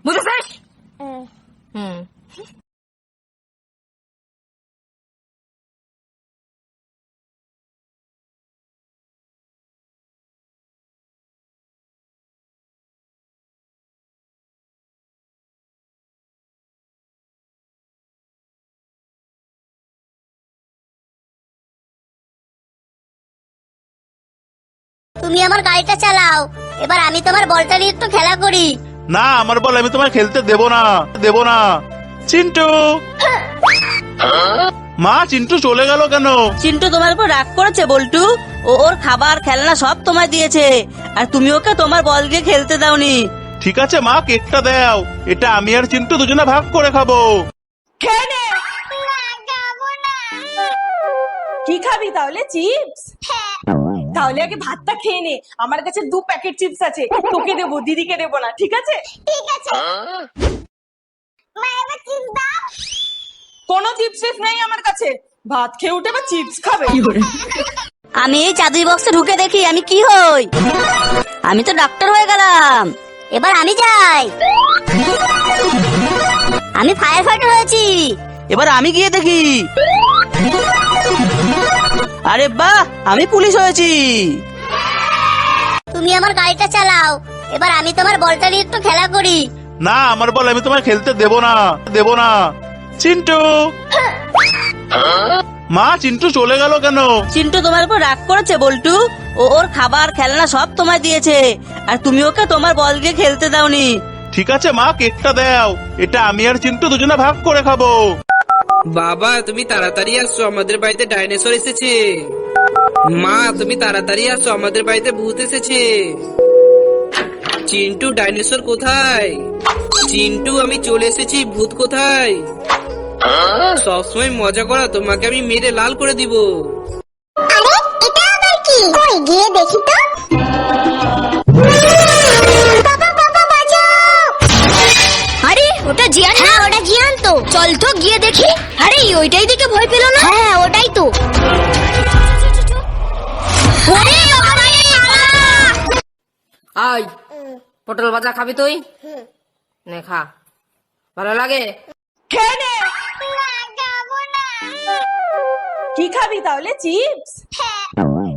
বুঝেছিস? হুম। তুমি আমার গাড়িটা চালাও। এবার আমি তোমার বলটা নিয়ে একটু খেলা করি। না আমার বল আমি তোমায় খেলতে দেব না, দেব না। চিন্টু, মা চিন্টু চলে গেল কেন? চিন্টু তোমার উপর রাগ করেছে বল্টু। ওর খাবার খেলনা সব তোমায় দিয়েছে, আর তুমি ওকে তোমার বল দিয়ে খেলতে দাওনি। ঠিক আছে মা, কেকটা দাও। এটা আমি আর চিন্টু দুজনে ভাগ করে খাবো। খেয়ে নে। কি খাবি তাহলে? চিপস? তাহলে আগে ভাতটা খেয়ে নে। আমার কাছে 2 প্যাকেট চিপস আছে, তোকে দেবো, দিদিকে দেবো না, ঠিক আছে? ঠিক আছে মা এবার চিপস দাও। কোনো চিপস নেই আমার কাছে। ভাত খেয়ে উঠে বা চিপস খাবে? আমি এই চাদুই বক্সে ঢুকে দেখি আমি কি হই। আমি তো ডাক্তার হয়ে গেলাম। এবার আমি যাই। আমি ফায়ার ফাইটার হয়েছি। এবার আমি গিয়ে দেখি। আরে বাহ, আমি পুলিশ হয়েছি। তুমি আমার গাড়িটা চালাও। এবার আমি তোমার বলটা নিয়ে একটু খেলা করি। না আমার বল আমি তোমায় খেলতে দেব না, দেব না। চিন্টু, মা চিন্টু চলে গেল কেন? চিন্টু তোমার উপর রাগ করেছে বল্টু। ওর খাবার খেলনা সব তোমায় দিয়েছে, আর তুমি ওকে তোমার বল দিয়ে খেলতে দাওনি। ঠিক আছে মা, কেকটা দাও। এটা আমি আর চিন্টু দুজনে ভাগ করে খাবো। বাবা তুমি তাড়াতাড়ি আসছো, আমাদের বাড়িতে ডাইনোসর এসেছে। মা তুমি তাড়াতাড়ি আসো, আমাদের বাড়িতে ভূত এসেছে। চিন্টু ডাইনোসর কোথায়? চিন্টু আমি চলে এসেছি, ভূত কোথায়? সবসময় মজা করা, তোমাকে আমি মেরে লাল করে দিব। আরে এটা আবার কি? কই গিয়ে দেখি তো। বাবা বাবা বাঁচাও। আরে ওটা জিয়ান? হ্যাঁ ওটা জিয়ান তো। চল তো গিয়ে দেখি। আরে ওইটাই দেখে ভয় পেল না? হ্যাঁ ওটাই তো। আরে বাবা রে, পালা! আই পটল ভাজা খাবি তুই? নে খা, ভালো লাগে? খেয়ে নে। কি খাবি তাহলে? চিপস?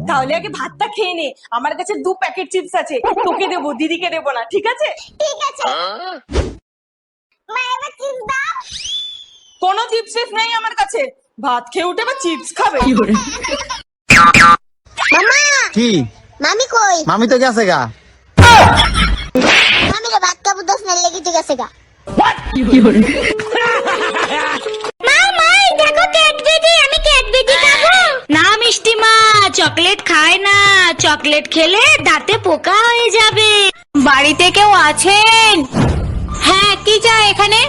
তাহলে আগে ভাতটা খেয়ে নে। আমার কাছে 2 প্যাকেট চিপস আছে, তোকে দেবো, দিদিকে দেবো না, ঠিক আছে? ঠিক আছে মা এবার চিপস দাও। কোনো চিপস নেই আমার কাছে। ভাত খেয়ে উঠে বা চিপস খাবে? মামা কি মামি কই? মামি তো গেছে গা। মামি রে ভাত খাবো, 10 মিনিট লেগে গেছে গা। মামা দেখো ক্যাডবেরি, আমি ক্যাডবেরি খাবো। না মিষ্টি মা, চকলেট খায় না। চকলেট খেলে দাঁতে পোকা হয়ে যাবে। বাড়িতে কেউ আছেন? হ্যাঁ, কে কি চাই এখানে?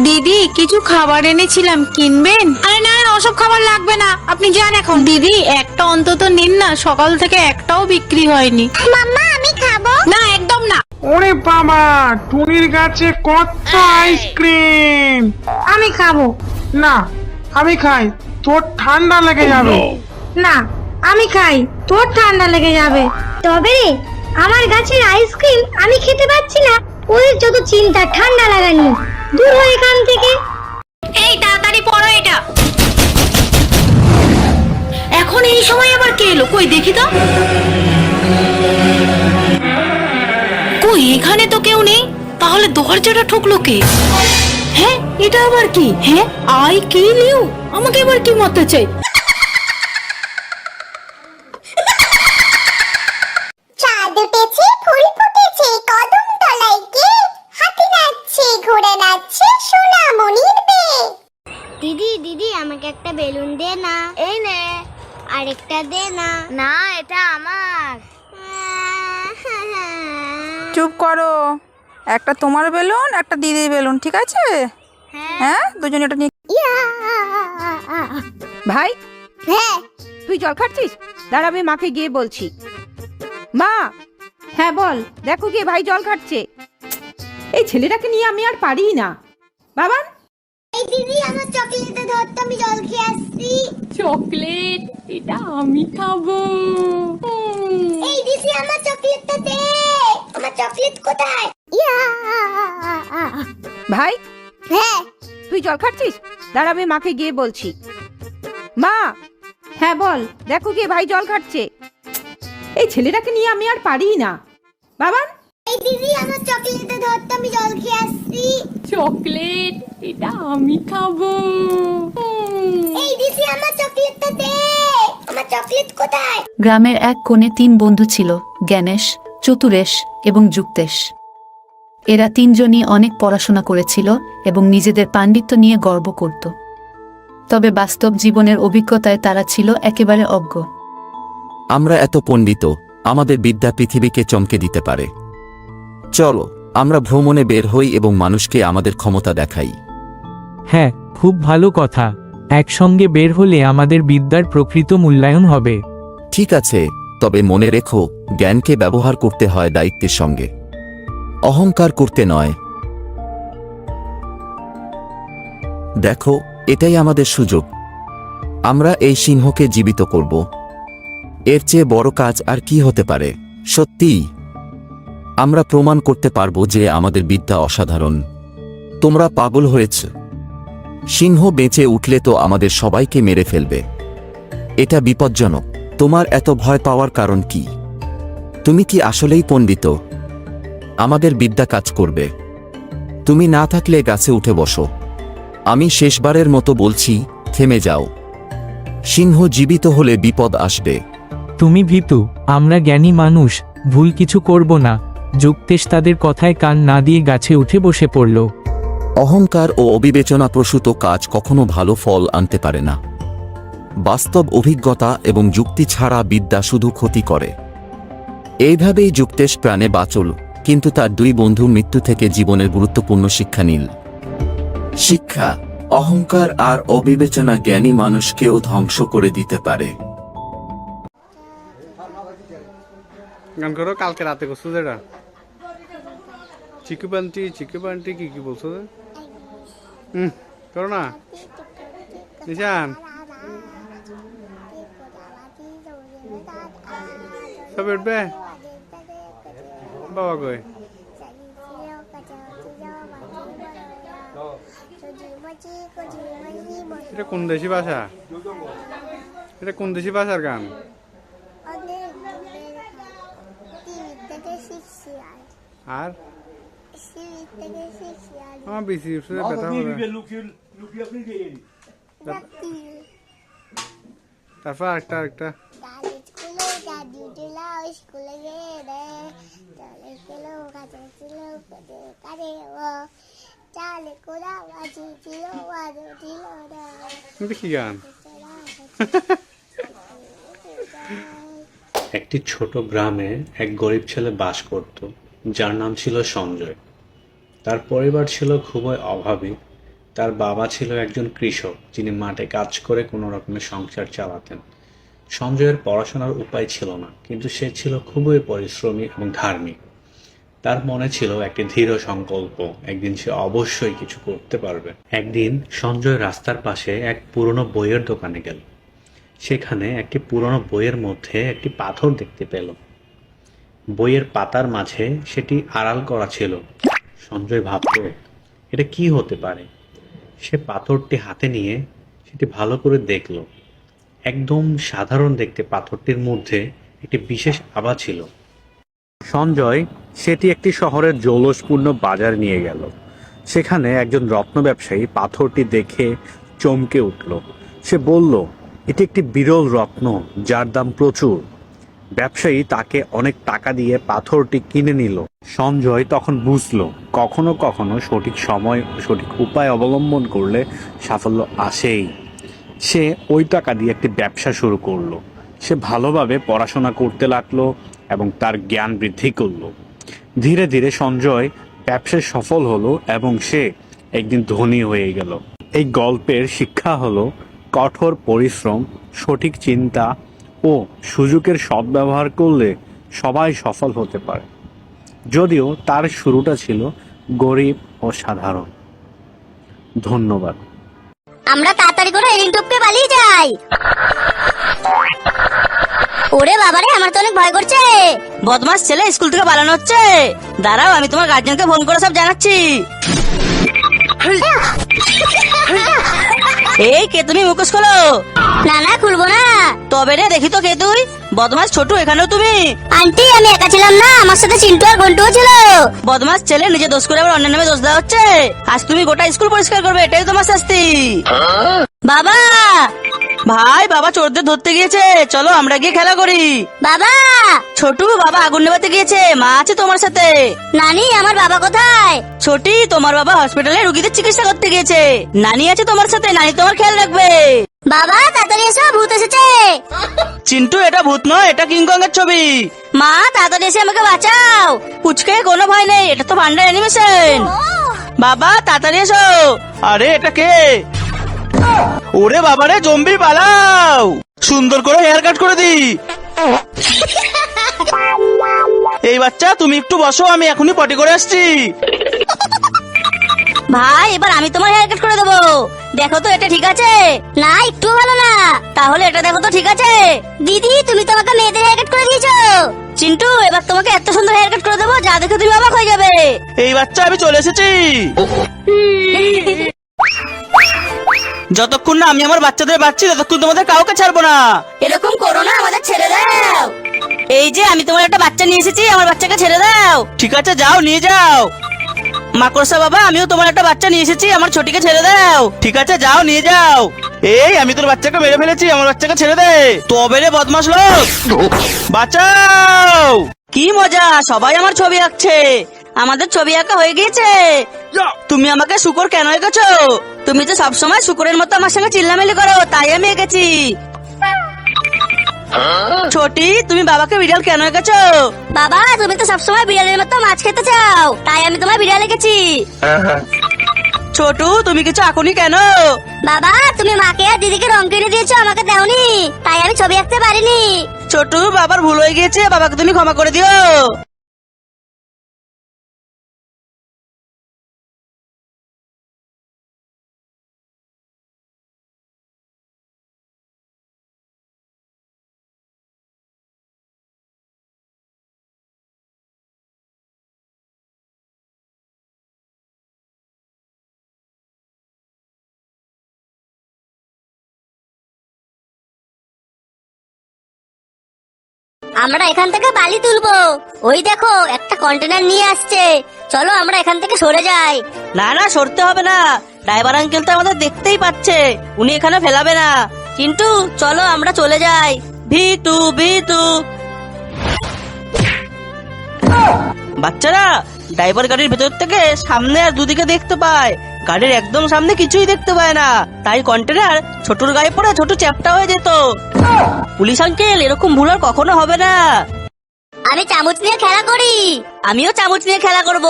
দিদি কিছু খাবার এনেছিলাম, কিনবেন? আরে না না, ওসব খাবার লাগবে না, আপনি যান এখন। দিদি একটা অন্তত নিন না, সকাল থেকে একটাও বিক্রি হয়নি। মাম্মা আমি খাবো। না একদম না। ওরে বাবা, টুনির কাছে কত আইসক্রিম! আমি খাবো। না, আমি খাই, তোর ঠান্ডা লেগে যাবে। না আমি খাই, তোর ঠান্ডা লেগে যাবে। তবে রে, আমার গাছের আইসক্রিম আমি খেতে পাচ্ছি না, ওদের যত চিন্তা ঠান্ডা লাগানি। দূর হয় এখান থেকে। এই তাড়াতাড়ি পড়ো এটা। এখন এই সময় আবার কে এলো? কই দেখি তো। কই, এখানে তো কেউ নেই, তাহলে দরজাটা ঠুকলো কে? হ্যাঁ, এটা আবার কি? হ্যাঁ, আই কিল ইউ, আমাকে এবার কি মারতে চাই? চাঁদ উঠেছে, ফুল ফুটেছে, কদম তলায় কে? হাতি নাচছে, ঘোড়া নাচছে, সোনামণির বিয়ে। দিদি দিদি আমাকে একটা বেলুন দে না। এই নে। আরেকটা দে না। না, এটা আমার। চুপ করো, একটা তোমার বেলুন, একটা দিদির বেলুন, ঠিক আছে? হ্যাঁ, দুজন এটা নিয়ে। ভাই, হ্যাঁ তুই জল খাচ্ছিস? দাঁড়া, আমি মাকে গিয়ে বলছি। মা। হ্যাঁ বল। দেখো গিয়ে ভাই জল খাচ্ছে। এই ছেলেটাকে নিয়ে আমি আর পারি না। বাবা। এই দিদি আমার চকলেটটা ধর তো, আমি জল খেয়ে আসছি। চকলেট? এটা আমি খাবো। এই দিদি আমার চকলেটটা দে। আমার চকলেট কোথায়? ভাই, হ্যাঁ তুই জল খাচ্ছিস? দাঁড়া, আমি মাকে গিয়ে বলছি। মা। হ্যাঁ বল। দেখো গিয়ে ভাই জল খাচ্ছে। এই ছেলেটাকে নিয়ে আমি আর পারি না। বাবা। এই দিদি আমার চকলেটটা ধর তো, আমি জল খেয়ে আসছি। চকলেট? এটা আমি খাবো। এই দিদি আমার চকলেটটা দে। আমার চকলেট কোথায়? গ্রামের এক কোণে 3 বন্ধু ছিল, জ্ঞানেশ, চতুরেশ এবং যুক্তেশ। এরা 3জনই অনেক পড়াশোনা করেছিল এবং নিজেদের পাণ্ডিত্য নিয়ে গর্ব করত। তবে বাস্তব জীবনের অভিজ্ঞতায় তারা ছিল একেবারে অজ্ঞ। আমরা এত পণ্ডিত, আমাদের বিদ্যা পৃথিবীকে চমকে দিতে পারে। চলো আমরা ভ্রমণে বের হই এবং মানুষকে আমাদের ক্ষমতা দেখাই। হ্যাঁ, খুব ভালো কথা। একসঙ্গে বের হলে আমাদের বিদ্যার প্রকৃত মূল্যায়ন হবে। ঠিক আছে, তবে মনে রেখো, জ্ঞানকে ব্যবহার করতে হয় দায়িত্বের সঙ্গে, অহংকার করতে নয়। দেখো, এটাই আমাদের সুযোগ। আমরা এই সিংহকে জীবিত করব। এর চেয়ে বড় কাজ আর কি হতে পারে? সত্যিই আমরা প্রমাণ করতে পারবো যে আমাদের বিদ্যা অসাধারণ। তোমরা পাগল হয়েছ? সিংহ বেঁচে উঠলে তো আমাদের সবাইকে মেরে ফেলবে। এটা বিপজ্জনক। তোমার এত ভয় পাওয়ার কারণ কি? তুমি কি আসলেই পণ্ডিত? আমাদের বিদ্যা কাজ করবে। তুমি না থাকলে গাছে উঠে বসো। আমি শেষবারের মতো বলছি, থেমে যাও। সিংহ জীবিত হলে বিপদ আসবে। তুমি ভীতু, আমরা জ্ঞানী মানুষ, ভুল কিছু করব না। যুক্তেশ তাদের কথায় কান না দিয়ে গাছে উঠে বসে পড়ল। অহংকার ও অবিবেচনা প্রসূত কাজ কখনো ভালো ফল আনতে পারে না। বাস্তব অভিজ্ঞতা এবং যুক্তি ছাড়া বিদ্যা শুধু ক্ষতি করে। এইভাবেই যুক্তেশ প্রাণে বাঁচল, কিন্তু তার 2 বন্ধুর মৃত্যু থেকে জীবনের গুরুত্বপূর্ণ শিক্ষা নিল। শিক্ষা: অহংকার আর অবিবেচনা জ্ঞানী মানুষকেও ধ্বংস করে দিতে পারে। গান করো, কালকে রাতে করছো যেটা চিকু পান্টি কি কি বলছো? করো না নিশান, সব উঠবে বাবা কই? এটা কোন দেশি ভাষা? এটা কোন দেশি ভাষার গান? আর আমার বেশি ব্যথা হবে। তারপর আরেকটা কি গান? একটি ছোট গ্রামে এক গরিব ছেলে বাস করত, যার নাম ছিল সঞ্জয়। তার পরিবার ছিল খুবই অভাবী। তার বাবা ছিল একজন কৃষক, যিনি মাঠে কাজ করে কোনো রকমের সংসার চালাতেন। সঞ্জয়ের পড়াশোনার উপায় ছিল না, কিন্তু সে ছিল খুবই পরিশ্রমী এবং ধার্মিক। তার মনে ছিল একটি দৃঢ় সংকল্প, একদিন সে অবশ্যই কিছু করতে পারবে। একদিন সঞ্জয় রাস্তার পাশে এক পুরনো বইয়ের দোকানে গেল। সেখানে একটি পুরনো বইয়ের মধ্যে একটি পাথর দেখতে পেল। বইয়ের পাতার মাঝে সেটি আড়াল করা ছিল। সঞ্জয় ভাবল, এটা কি হতে পারে? সে পাথরটি হাতে নিয়ে সেটি ভালো করে দেখল। একদম সাধারণ দেখতে পাথরটির মধ্যে একটি বিশেষ আভা ছিল। সঞ্জয় সেটি একটি শহরের জৌলুসপূর্ণ বাজার নিয়ে গেল। সেখানে একজন রত্ন ব্যবসায়ী পাথরটি দেখে চমকে উঠল। সে বলল, এটি একটি বিরল রত্ন, যার দাম প্রচুর। ব্যবসায়ী তাকে অনেক টাকা দিয়ে পাথরটি কিনে নিল। সঞ্জয় তখন বুঝল, কখনো কখনো সঠিক সময় ও সঠিক উপায় অবলম্বন করলে সাফল্য আসেই। সে ওই টাকা দিয়ে একটি ব্যবসা শুরু করলো। সে ভালোভাবে পড়াশোনা করতে লাগলো এবং তার জ্ঞান বৃদ্ধি করলো। ধীরে ধীরে সঞ্জয় ব্যবসায় সফল হলো এবং সে একদিন ধনী হয়ে গেল। এই গল্পের শিক্ষা হলো, কঠোর পরিশ্রম, সঠিক চিন্তা ও সুযোগের সদ্ব্যবহার করলে সবাই সফল হতে পারে। যদিও তার শুরুটা ছিল গরিব ও সাধারণ। ধন্যবাদ। আমরা তাড়াতাড়ি করে এলিন টপকে পালিয়ে যাই। ওরে বাবারে, আমার তো অনেক ভয় করছে। বদমাস ছেলে স্কুল থেকে পালানো হচ্ছে। দাঁড়াও, আমি তোমার গার্জেনকে ফোন করে সব জানাচ্ছি। এই কে তুমি? মুখোশ খোলো। না না, খুলবো না। তবে রে, দেখি তো কে তুই। বদমাস ছোটু, এখানেও তুমি? আন্টি, আমি একা ছিলাম না, আমার সাথে চিন্টু আর গন্টুও ছিল। বদমাস ছেলে, নিজে দোষ করে আবার অন্যের নামে দোষ দেওয়া হচ্ছে। আজ তুমি গোটা স্কুল পরিষ্কার করবে, এটাই তোমার শাস্তি। বাবা! ভাই, বাবা চোরদের ধরতে গিয়েছে, চলো আমরা গিয়ে খেলা করি। বাবা! ছোটু, বাবা আগুন নেভাতে গিয়েছে, মা আছে তোমার সাথে। নানি, আমার বাবা কোথায়? ছোটি, তোমার বাবা হসপিটালে রুগীদের চিকিৎসা করতে গিয়েছে। নানি আছে তোমার সাথে, নানি তোমার খেয়াল রাখবে। বাবা, তাড়াতাড়ি এসো, ভূত এসেছে। চিন্টু, এটা ভূত নয়, এটা কিংকং এর ছবি। মা, তাড়াতাড়ি এসে আমাকে বাঁচাও। পুচকে, কোনো ভয় নেই, এটা তো ভান্ডার অ্যানিমেশন। বাবা তাড়াতাড়ি এসো। আরে এটা কে? ওরে বাবারে, জম্বি পালাও। সুন্দর করে হেয়ার কাট করে দি। এই বাচ্চা, তুমি একটু বসো, আমি এখনই পটি করে আসছি। ভাই, এবার আমি তোমার হেয়ার কাট করে দেবো। দেখো তো এটা ঠিক আছে? না, একটু ভালো না। তাহলে এটা দেখো তো ঠিক আছে? দিদি, তুমি তো আমাকে মেয়েদের হেয়ার কাট করে দিয়েছো। চিন্টু, এবার তোমাকে এত সুন্দর হেয়ার কাট করে দেবো, যা দেখে তুমি অবাক হয়ে যাবে। এই বাচ্চা, আমি চলে এসেছি। যতক্ষণ না আমি আমার বাচ্চাদের বাঁচছি, ততক্ষণ তোমাদের কাউকে ছাড়বো না। এরকম করো না, আমাদের ছেড়ে দাও। এই যে আমি তোমার একটা বাচ্চা নিয়ে এসেছি, আমার বাচ্চাকে ছেড়ে দাও। ঠিক আছে, যাও নিয়ে যাও। মাকড়সা বাবা, আমিও তোমার একটা বাচ্চা নিয়ে এসেছি, আমার ছোটিকে ছেড়ে দাও। ঠিক আছে, যাও নিয়ে যাও। এই, আমি তোর বাচ্চাকে মেরে ফেলেছি, আমার বাচ্চাকে ছেড়ে দে। তবে রে বদমাশ লোক, বাঁচাও। কি মজা, সবাই আমার ছবি আঁকছে। আমাদের ছবি আঁকা হয়ে গিয়েছে। তুমি আমাকে শুকর কেন এঁকেছো? তুমি তো সবসময় শুকরের মতো আমার সঙ্গে চিল্লামিলি করো, তাই আমি এঁকেছি। ছোটি, তুমি বাবাকে বিড়াল কেন এঁকেছো? বাবা, তুমি তো সবসময় বিড়ালের মতো মাছ খেতে চাও, তাই আমি তোমার বিড়াল এঁকেছি। ছোটু, তুমি কিছু আঁকুনি কেন? বাবা, তুমি মাকে আর দিদিকে রং কিনে দিয়েছো, আমাকে দাওনি, তাই আমি ছবি আঁকতে পারিনি। ছোটু, বাবার ভুল হয়ে গিয়েছে, বাবাকে তুমি ক্ষমা করে দিও। আমরা এখান থেকে বালি তুলবো। ওই দেখো, একটা কন্টেনার নিয়ে আসছে, চলো আমরা এখান থেকে সরে যাই। না না, সরতে হবে না, ড্রাইভার আঙ্কেল তো আমাদের দেখতেই পাচ্ছে, উনি এখানে ফেলাবে না। কিন্তু চলো আমরা চলে যাই। V2 V2. বাচ্চারা, ড্রাইভার গাড়ির ভেতর থেকে সামনে আর দুদিকে দেখতে পায়, গাড়ির একদম সামনে কিছুই দেখতে পায় না, তাই কন্টেনার ছোটুর গায়ে পড়ে ছোট চ্যাপটা হয়ে যেত। পুলিশ আঙ্কেল, এরকম ভুল আর কখনো হবে না। আমি চামচ নিয়ে খেলা করি। আমিও চামচ নিয়ে খেলা করব।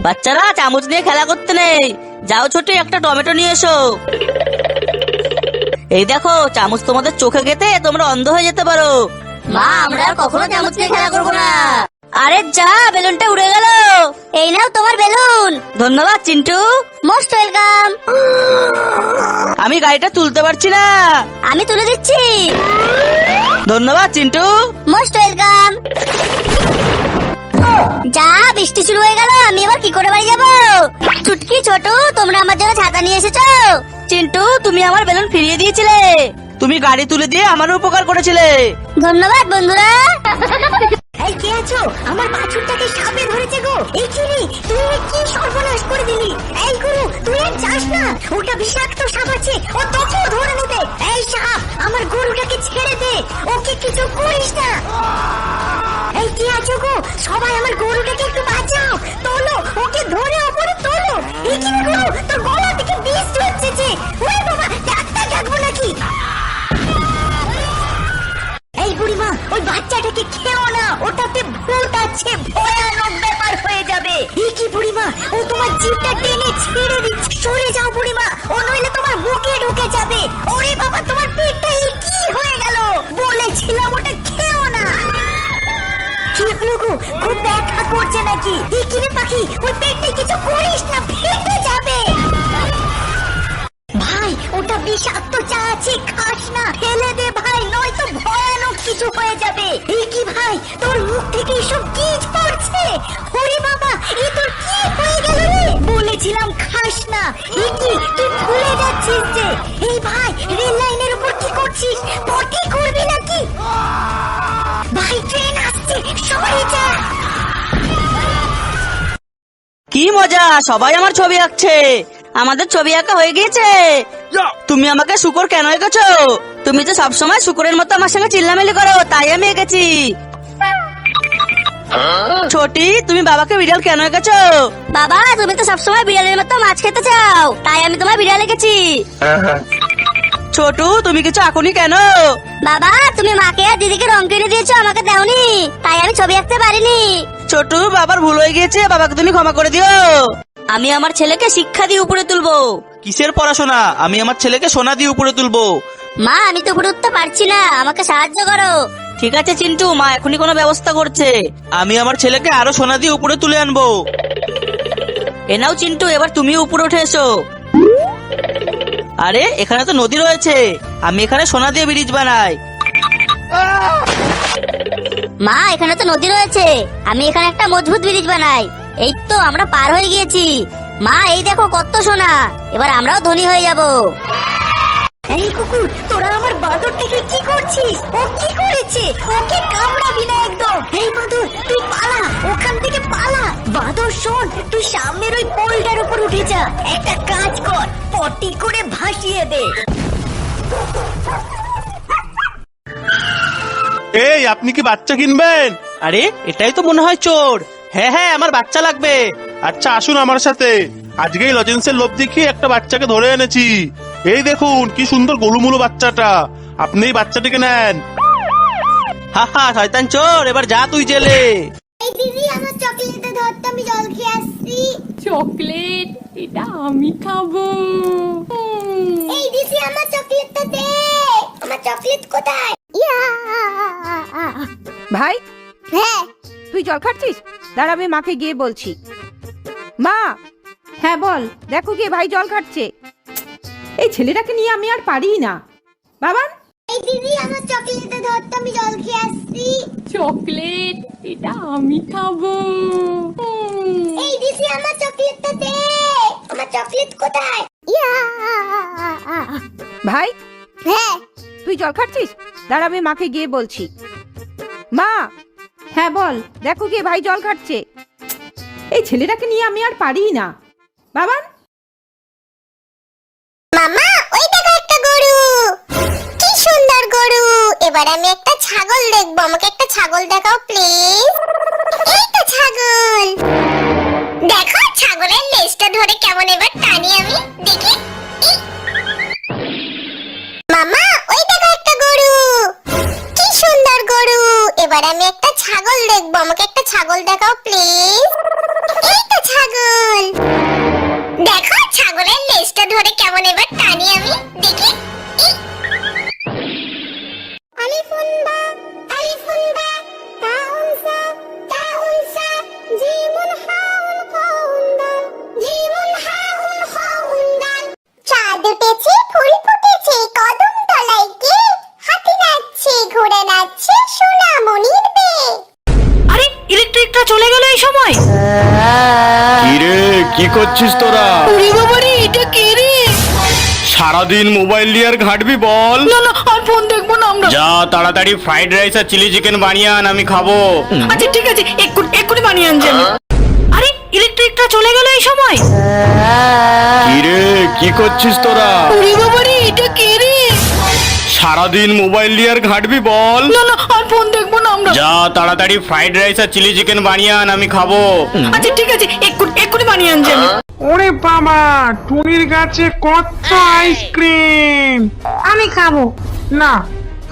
বাচ্চারা চামচ নিয়ে খেলা করতে নেই, যাও ছোট একটা টমেটো নিয়ে এসো। এই দেখো চামচ তোমাদের চোখে গেতে তোমরা অন্ধ হয়ে যেতে পারো। মা আমরা আর কখনো চামচ নিয়ে খেলা করবো না। আরে যা, বেলুনটা উড়ে গেল। এই নাও তোমার বেলুন। ধন্যবাদ চিন্টু, মোস্ট ওয়েলকাম। আমি গাড়িটা তুলতে পারছি না। আমি তুলে দিচ্ছি। ধন্যবাদ চিন্টু। Most welcome. যা, বৃষ্টি শুরু হয়ে গেল, আমি এবার কি করে বাড়ি যাবো? চুটকি ছোট, তোমরা আমার জন্য ছাতা নিয়ে এসেছো। চিন্টু তুমি আমার বেলুন ফিরিয়ে দিয়েছিলে। তুমি গাড়ি তুলে দিয়ে আমার উপকার করেছিলে। ধন্যবাদ বন্ধুরা। এই কে আছো? আমার বাছুরটাকে সাপে ধরেছে গো। এই কি রে, তুই কি সর্বনাশ করে দিলি? এই গুরু তুই আর যাস না, ওটা বিষাক্ত সাপ আছে, ও তোকেও ধরে নেবে। এই সাপ, আমার গরুটাকে ছেড়ে দে, ওকে কিছু করিস না। এই কে আছো গো? সবাই আমার গরুটাকে একটু বাঁচাও, তোলো ওকে, ধরে ওপরে তোলো। এই কি রে গুরু, তোর গলা থেকে বিষ হচ্ছে। ওরে বাবা, ডাক্তার ডাকবো নাকি? এই বুড়িমা, ওই বাচ্চাটাকে খেও না, ওটাতে ভূত আছে, ভয়ানক ব্যাপার হয়ে যাবে। এই কি বুড়িমা, ও তোমার জিভটা টেনে ছেড়ে দিচ্ছে। সরে যাও বুড়িমা, ও নইলে তোমার বুকে ঢুকে যাবে। ওরে বাবা, তোমার পেটটা কি হয়ে গেল? বলেছিলাম ওটা খেও না। কি হলো গো, খুব ব্যথা করছে নাকি? এই কি রে পাখি, ওই পেটে কিছু করিস না, ফেটে যাবে। ভাই ওটা বিষাক্ত চা আছে, খাস না, ফেলে দে ভাই, নয়তো ভয়ানক কিছু হয়ে যাবে। এই কি ভাই, তোর মুখ থেকে এসব কি পড়ছে? ওরে বাবা, এ তোর কি হয়ে গেল রে? বলেছিলাম খাস না। এই কি, তুই ভুলে যাচ্ছিস যে? এই ভাই, রেল লাইনের উপর কি করছিস? পটি করবি নাকি? ভাই ট্রেন আসছে, সবাই যা। কি মজা, সবাই আমার ছবি আঁকছে। আমাদের ছবি আঁকা হয়ে গিয়েছে। তুমি আমাকে শুকর কেন এঁকেছো? তুমি তো সবসময় শুকুরের মতো আমার সঙ্গে চিল্লামিলি করো, তাই আমি এঁকেছি। ছোটি, তুমি বাবাকে বিড়াল কেন এঁকেছো? বাবা তুমি তো সবসময় বিড়ালের মতো মাছ খেতে চাও, তাই আমি তোমার বিড়াল এঁকেছি। ছোটু, তুমি কিছু আঁকুনি কেন? বাবা তুমি মাকে আর দিদিকে রং কিনে দিয়েছো, আমাকে দাওনি, তাই আমি ছবি আঁকতে পারিনি। ছোটু, বাবার ভুল হয়ে গিয়েছে, বাবাকে তুমি ক্ষমা করে দিও। আমি আমার ছেলেকে শিক্ষা দিয়ে উপরে তুলবো। কিসের পড়াশোনা? আমি আমার ছেলেকে সোনা দিয়ে উপরে তুলবো। মা আমি তো উপরে উঠতে পারছি না, আমাকে সাহায্য করো। ঠিক আছে চিন্টু, মা এখনই কোনো ব্যবস্থা করছে। আমি আমার ছেলেকে আরো সোনা দিয়ে উপরে তুলে আনবো। এ নাও চিন্টু, এবার তুমি উপরে উঠে এসো। আরে এখানে তো নদী রয়েছে, আমি এখানে সোনা দিয়ে ব্রিজ বানাই। মা এখানে তো নদী রয়েছে, আমি এখানে একটা মজবুত ব্রিজ বানাই। এই তো আমরা পার হয়ে গিয়েছি। মা এই দেখো কত সোনা, এবার আমরাও ধনী হয়ে যাব। এই কুকুর, তোরা আমার বাঁদরটাকে কি করছিস? ও কি করেছে? ওকে কামড়াবি না একদম। এই বাঁদর, তুই পালা, ওখান থেকে পালা। বাঁদর শোন, তুই সামনের ওই পোলটার উপর উঠে যা, একটা কাজ কর, পটি করে ভাসিয়ে দে। এই আপনি কি বাচ্চা কিনবেন? আরে এটাই তো মনে হয় চোর। হ্যাঁ হ্যাঁ, আমার বাচ্চা লাগবে। আচ্ছা আসুন আমার সাথে, আজকেই লজেন্সের লোভ দেখিয়ে একটা বাচ্চাকে ধরে এনেছি। এই দেখুন কি সুন্দর গোলুমুলু বাচ্চাটা, আপনি এই বাচ্চাটিকে নেন। হা হা, শয়তান চোর, এবার যা তুই জেলে। এই দিদি, আমার চকলেটটা ধরতে, আমি জল খেয়ে আসছি। চকলেট, এটা আমি খাবো। এই দিদি, আমার চকলেটটা দে। আমার চকলেট কোথায়? ভাই হ্যাঁ তুই জল খাচ্ছিস? দাঁড়া, আমি মাকে গিয়ে বলছি। মা, হ্যাঁ বল, দেখো গিয়ে ভাই জল খাচ্ছে। এই ছেলেটাকে নিয়ে আমি আর পারি না। বাবা, এই দিদি, আমার চকলেটটা ধরতে, আমি জল খেয়ে আসছি। চকলেট, এটা আমি খাবো। এই দিদি, আমার চকলেটটা দে। আমার চকলেট কোথায়? ভাই হ্যাঁ তুই জল খাচ্ছিস? দাঁড়া, আমি মাকে গিয়ে বলছি। মা, হ্যাঁ বল, দেখো গিয়ে ভাই জল খাচ্ছে। এই ছেলেটাকে নিয়ে আমি আর পারি না। বাবা, মামা, ওই দেখো একটা গরু, কি সুন্দর গরু। এবার আমি একটা ছাগল দেখবো, আমাকে একটা ছাগল দেখাও প্লিজ। এই তো ছাগল, দেখো ছাগলের লেজটা ধরে কেমন এবার টানি আমি, দেখি। মামা, ওই দেখো একটা গরু, কি সুন্দর গরু। এবার আমি একটা ছাগল দেখবো, আমাকে একটা ছাগল দেখাও প্লিজ। এই তো ছাগল, কেমন এবার টানি আমি দেখি। আলিফুনবা আলিফুনবা তাউনসা তাউনসা জিমুন হাউন কাউন্দাল জিমুন হাউন কাউন্দাল। চাঁদ উঠেছে ফুল ফুটেছে কদম তলায় কে হাতি নাচছে ঘোড়া নাচছে সোনামণির বে। আরে ইলেকট্রিকটা চলে গেল এই সময়। কিরে কি করছিস তোরা? ওরে বাবারে, এটা কে রে? সারাদিন মোবাইল নিয়ে আর ঘাটবি বল? না না, আর ফোন দেখবো না আমরা। যা তাড়াতাড়ি ফ্রাইড রাইস আর চিলি চিকেন বানিয়ে আন, আমি খাবো। আচ্ছা ঠিক আছে, এক্ষুনি বানিয়ে আনছি আমি। আরে ইলেকট্রিকটা চলে গেল এই সময়। কিরে কি করছিস তোরা? ওরে বাবারে, এটা কে রে? সারাদিন মোবাইল নিয়ে আর ঘাটবি বল? না না, আর ফোন দেখবো না আমরা। যা তাড়াতাড়ি ফ্রাইড রাইস আর চিলি চিকেন বানিয়ে আন, আমি খাবো। আচ্ছা ঠিক আছে, এক্ষুনি বানিয়ে আনছি আমি। ওরে বাবা, টুনির গাছে কত আইসক্রিম! আমি খাবো না,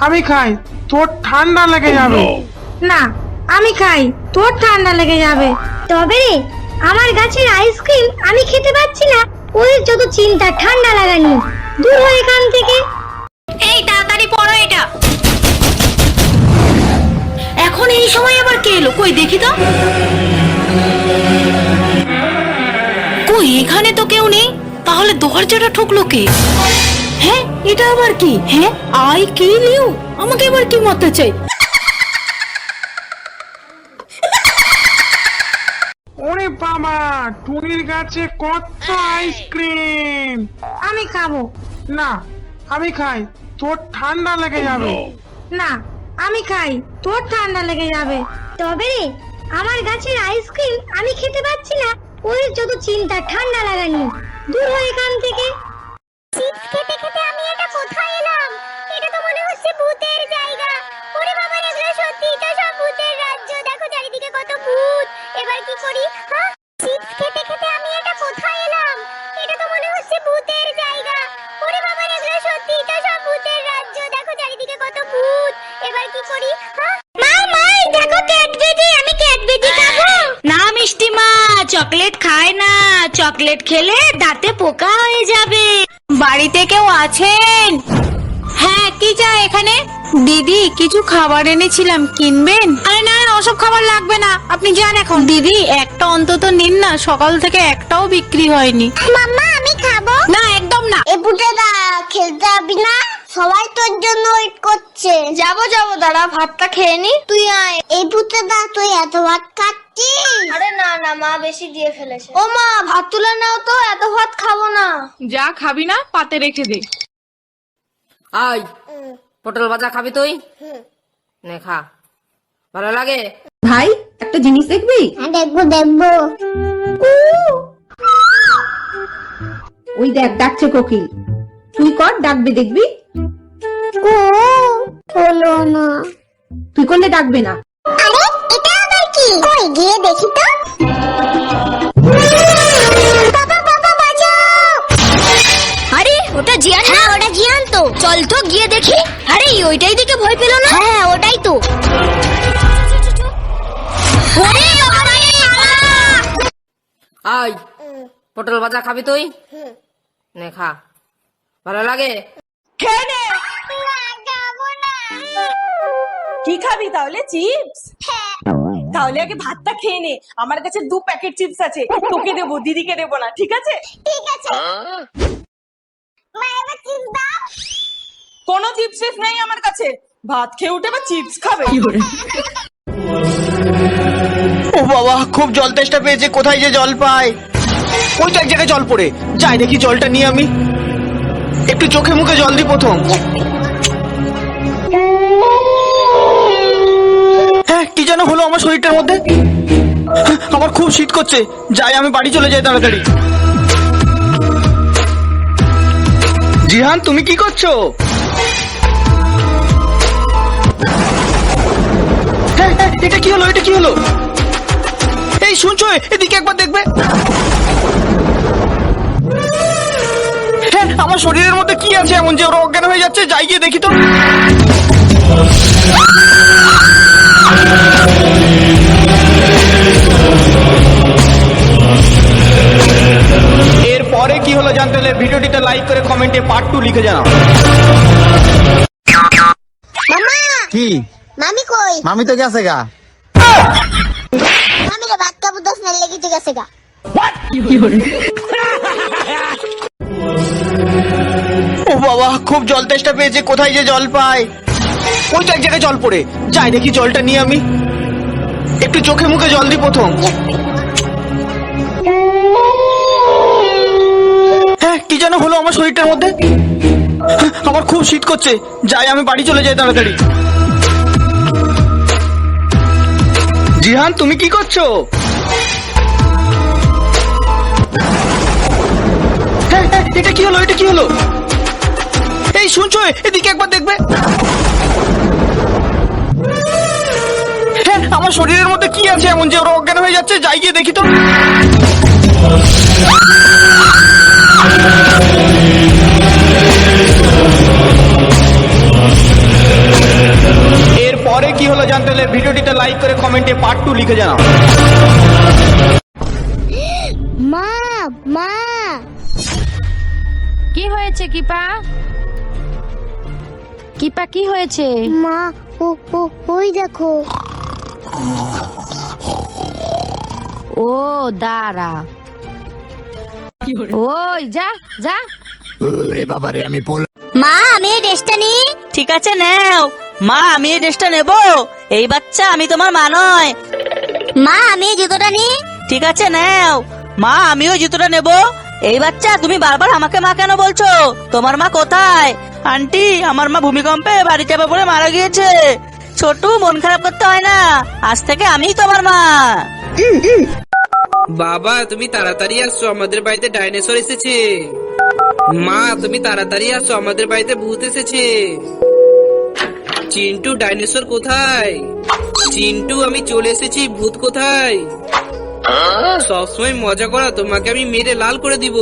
আমি খাই, তোর ঠান্ডা লেগে যাবে। না, আমি খাই, তোর ঠান্ডা লেগে যাবে। তবে রে, আমার গাছের আইসক্রিম আমি খেতে পাচ্ছি না, ওই যত চিন্তা ঠান্ডা লাগানি, দূর হয় এখান থেকে। এই তাড়াতাড়ি পড়ো এটা। এখন এই সময় আবার কে এলো? কই দেখি তো। কই, এখানে তো কেউ নেই, তাহলে দরজাটা ঠুকলো কে? হ্যাঁ, এটা আবার কি? হ্যাঁ, আই কিল ইউ, আমাকে এবার কি মারতে চাই? ওরে বাবা, টুনির গাছে কত আইসক্রিম! আমি খাবো না, আমি খাই, তোর ঠান্ডা লেগে যাবে। না, আমি খাই, তোর ঠান্ডা লেগে যাবে। তবে রে, আমার গাছের আইসক্রিম আমি খেতে পাচ্ছি না, ওই যত চিন্তা ঠান্ডা লাগানি, দূর হয় এখান থেকে। চিপস খেতে খেতে আমি এটা কোথায় এলাম? এটা তো মনে হচ্ছে ভূতের জায়গা। ওরে বাবা, এগুলো সত্যি তো সব ভূতের রাজ্য। দেখো চারিদিকে কত ভূত। এবার কি করি? হ্যাঁ, চিপস খেতে খেতে আমি এটা কোথায় এলাম? এটা তো মনে হচ্ছে ভূতের জায়গা। ওরে বাবা, এগুলো সত্যি তো সব ভূতের রাজ্য। দেখো চারিদিকে কত ভূত। এবার কি করি? হ্যাঁ, মা মা, দেখো ক্যাডবেরি, আমি ক্যাডবেরি খাবো। না মিষ্টি মা, চকলেট খায় না, চকলেট খেলে দাঁতে পোকা হয়ে যাবে। বাড়িতে কেউ আছেন? হ্যাঁ, কি চাই এখানে? দিদি, কিছু খাবার এনেছিলাম, কিনবেন? আরে না, ওসব খাবার লাগবে না, আপনি যান এখন। দিদি, একটা অন্তত নিন না, সকাল থেকে একটাও বিক্রি হয়নি। মাম্মা, আমি খাবো। না, একদম না। এ বুটেদা, খেলতে যাবি না? সবাই তোর জন্য ওয়েট করছে। যাবো দাঁড়া, ভাতটা খেয়ে নি, তুই আয়। এই বুটেদা, তুই এত ভাত খাচ্ছিস? আরে না না, মা বেশি দিয়ে ফেলেছে। ও মা, ভাত তুলে নাও তো, এত ভাত খাবো না। যা খাবি না পাতে রেখে দে। আই, পটল ভাজা খাবি তুই? নে খা, ভালো লাগে। ভাই, একটা জিনিস দেখবি? দেখবো দেখবো। ওই দেখ, ডাকছে কোকিল। তুই কর, ডাকবে দেখবি। হলো না। তুই করলে ডাকবে না। আরে, এটা আবার কি? কই গিয়ে দেখি তো। বাবা বাবা, বাঁচাও! আরে ওটা জিয়ান? হ্যাঁ, ওটা জিয়ান তো। চল তো গিয়ে দেখি। আরে ওইটাই দেখে ভয় পেল না? হ্যাঁ, ওটাই তো। আরে বাবা রে, বাবা! আই, পটল ভাজা খাবি তুই? নে খা, ভালো লাগে। খেয়ে নে। কি খাবি তাহলে? চিপস? তাহলে আগে ভাতটা খেয়ে নে, আমার কাছে 2 প্যাকেট চিপস আছে, তোকে দেবো, দিদিকে দেবো না, ঠিক আছে? ঠিক আছে। মা, এবার চিপস দাও। কোনো চিপস নেই আমার কাছে, ভাত খেয়ে উঠে বা চিপস খাবে। ও বাবা, খুব জল তেষ্টা পেয়েছে, কোথায় যে জল পাই? ওই তো এক জায়গায় জল পড়ে, যাই দেখি জলটা নিয়ে আমি। একটু চোখে মুখে জল দিই প্রথম। হ্যাঁ, কি যেন হলো আমার শরীরটার মধ্যে। আমার খুব শীত করছে, যাই আমি বাড়ি চলে যাই তাড়াতাড়ি। জিহান, তুমি কি করছো? হ্যাঁ, এটা কি হলো? এটা কি হলো? এই শুনছো, এদিকে একবার দেখবে। হ্যাঁ, আমার শরীরের মধ্যে কি আছে এমন যে ওরা অজ্ঞান হয়ে যাচ্ছে? যাই গিয়ে দেখি তো। এরপরে কি হলো জানতে হলে ভিডিওটিতে লাইক করে কমেন্টে পার্ট 2 লিখে জানাও। মামা কি মামি কই? মামি তো গেছে গা। মামি রে ভাত খাবো 10 মিনিট লেগে গেছে গা। ও বাবা খুব জল তেষ্টা পেয়েছে, কোথায় যে জল পাই। ওই তো এক জায়গায় জল পড়ে, যাই দেখি জলটা নিয়ে আমি একটু চোখে মুখে জল দিই প্রথম। হ্যাঁ কি যেন হলো আমার শরীরটার মধ্যে, আমার খুব শীত করছে, যাই আমি বাড়ি চলে যাই তাড়াতাড়ি। জিহান তুমি কি করছো? হ্যাঁ, হ্যাঁ, এটা কি হলো, এটা কি হলো? এই শুনছো, এদিকে একবার দেখবে। হ্যাঁ আমার শরীরের মধ্যে কি আছে এমন যে ওরা অজ্ঞান হয়ে যাচ্ছে, যাই গিয়ে দেখি তো। এরপরে কি হলো জানতে হলে ভিডিওটিতে লাইক করে কমেন্টে পার্ট 2 লিখে জানাও। মা মা কি হয়েছে কিপা? কিপা কি হয়েছে? মা ও ও ওই দেখো। ও দাঁড়া, ওই যা যা। মা আমি এই ড্রেসটা নি। ঠিক আছে নাও। মা আমি এই ড্রেসটা নেবো। এই বাচ্চা আমি তোমার মা নয়। মা আমি এই জুতোটা নি। ঠিক আছে নাও। মা আমিও জুতোটা নেবো। এই বাচ্চা তুমি বারবার আমাকে মা কেন বলছো? তোমার মা কোথায়? আন্টি আমার মা ভূমিকম্পে বাড়ি চাপা পড়ে মারা গিয়েছে। ছোটু মন খারাপ করতে হয় না, আজ থেকে আমিই তোমার মা। বাবা তুমি তাড়াতাড়ি আসছো, আমাদের বাড়িতে ডাইনোসর এসেছে। মা তুমি তাড়াতাড়ি আসছো, আমাদের বাড়িতে ভূত এসেছে। চিন্টু ডাইনোসর কোথায়? চিন্টু আমি চলে এসেছি, ভূত কোথায়? সবসময় মজা করা, তোমাকে আমি মেরে লাল করে দিব।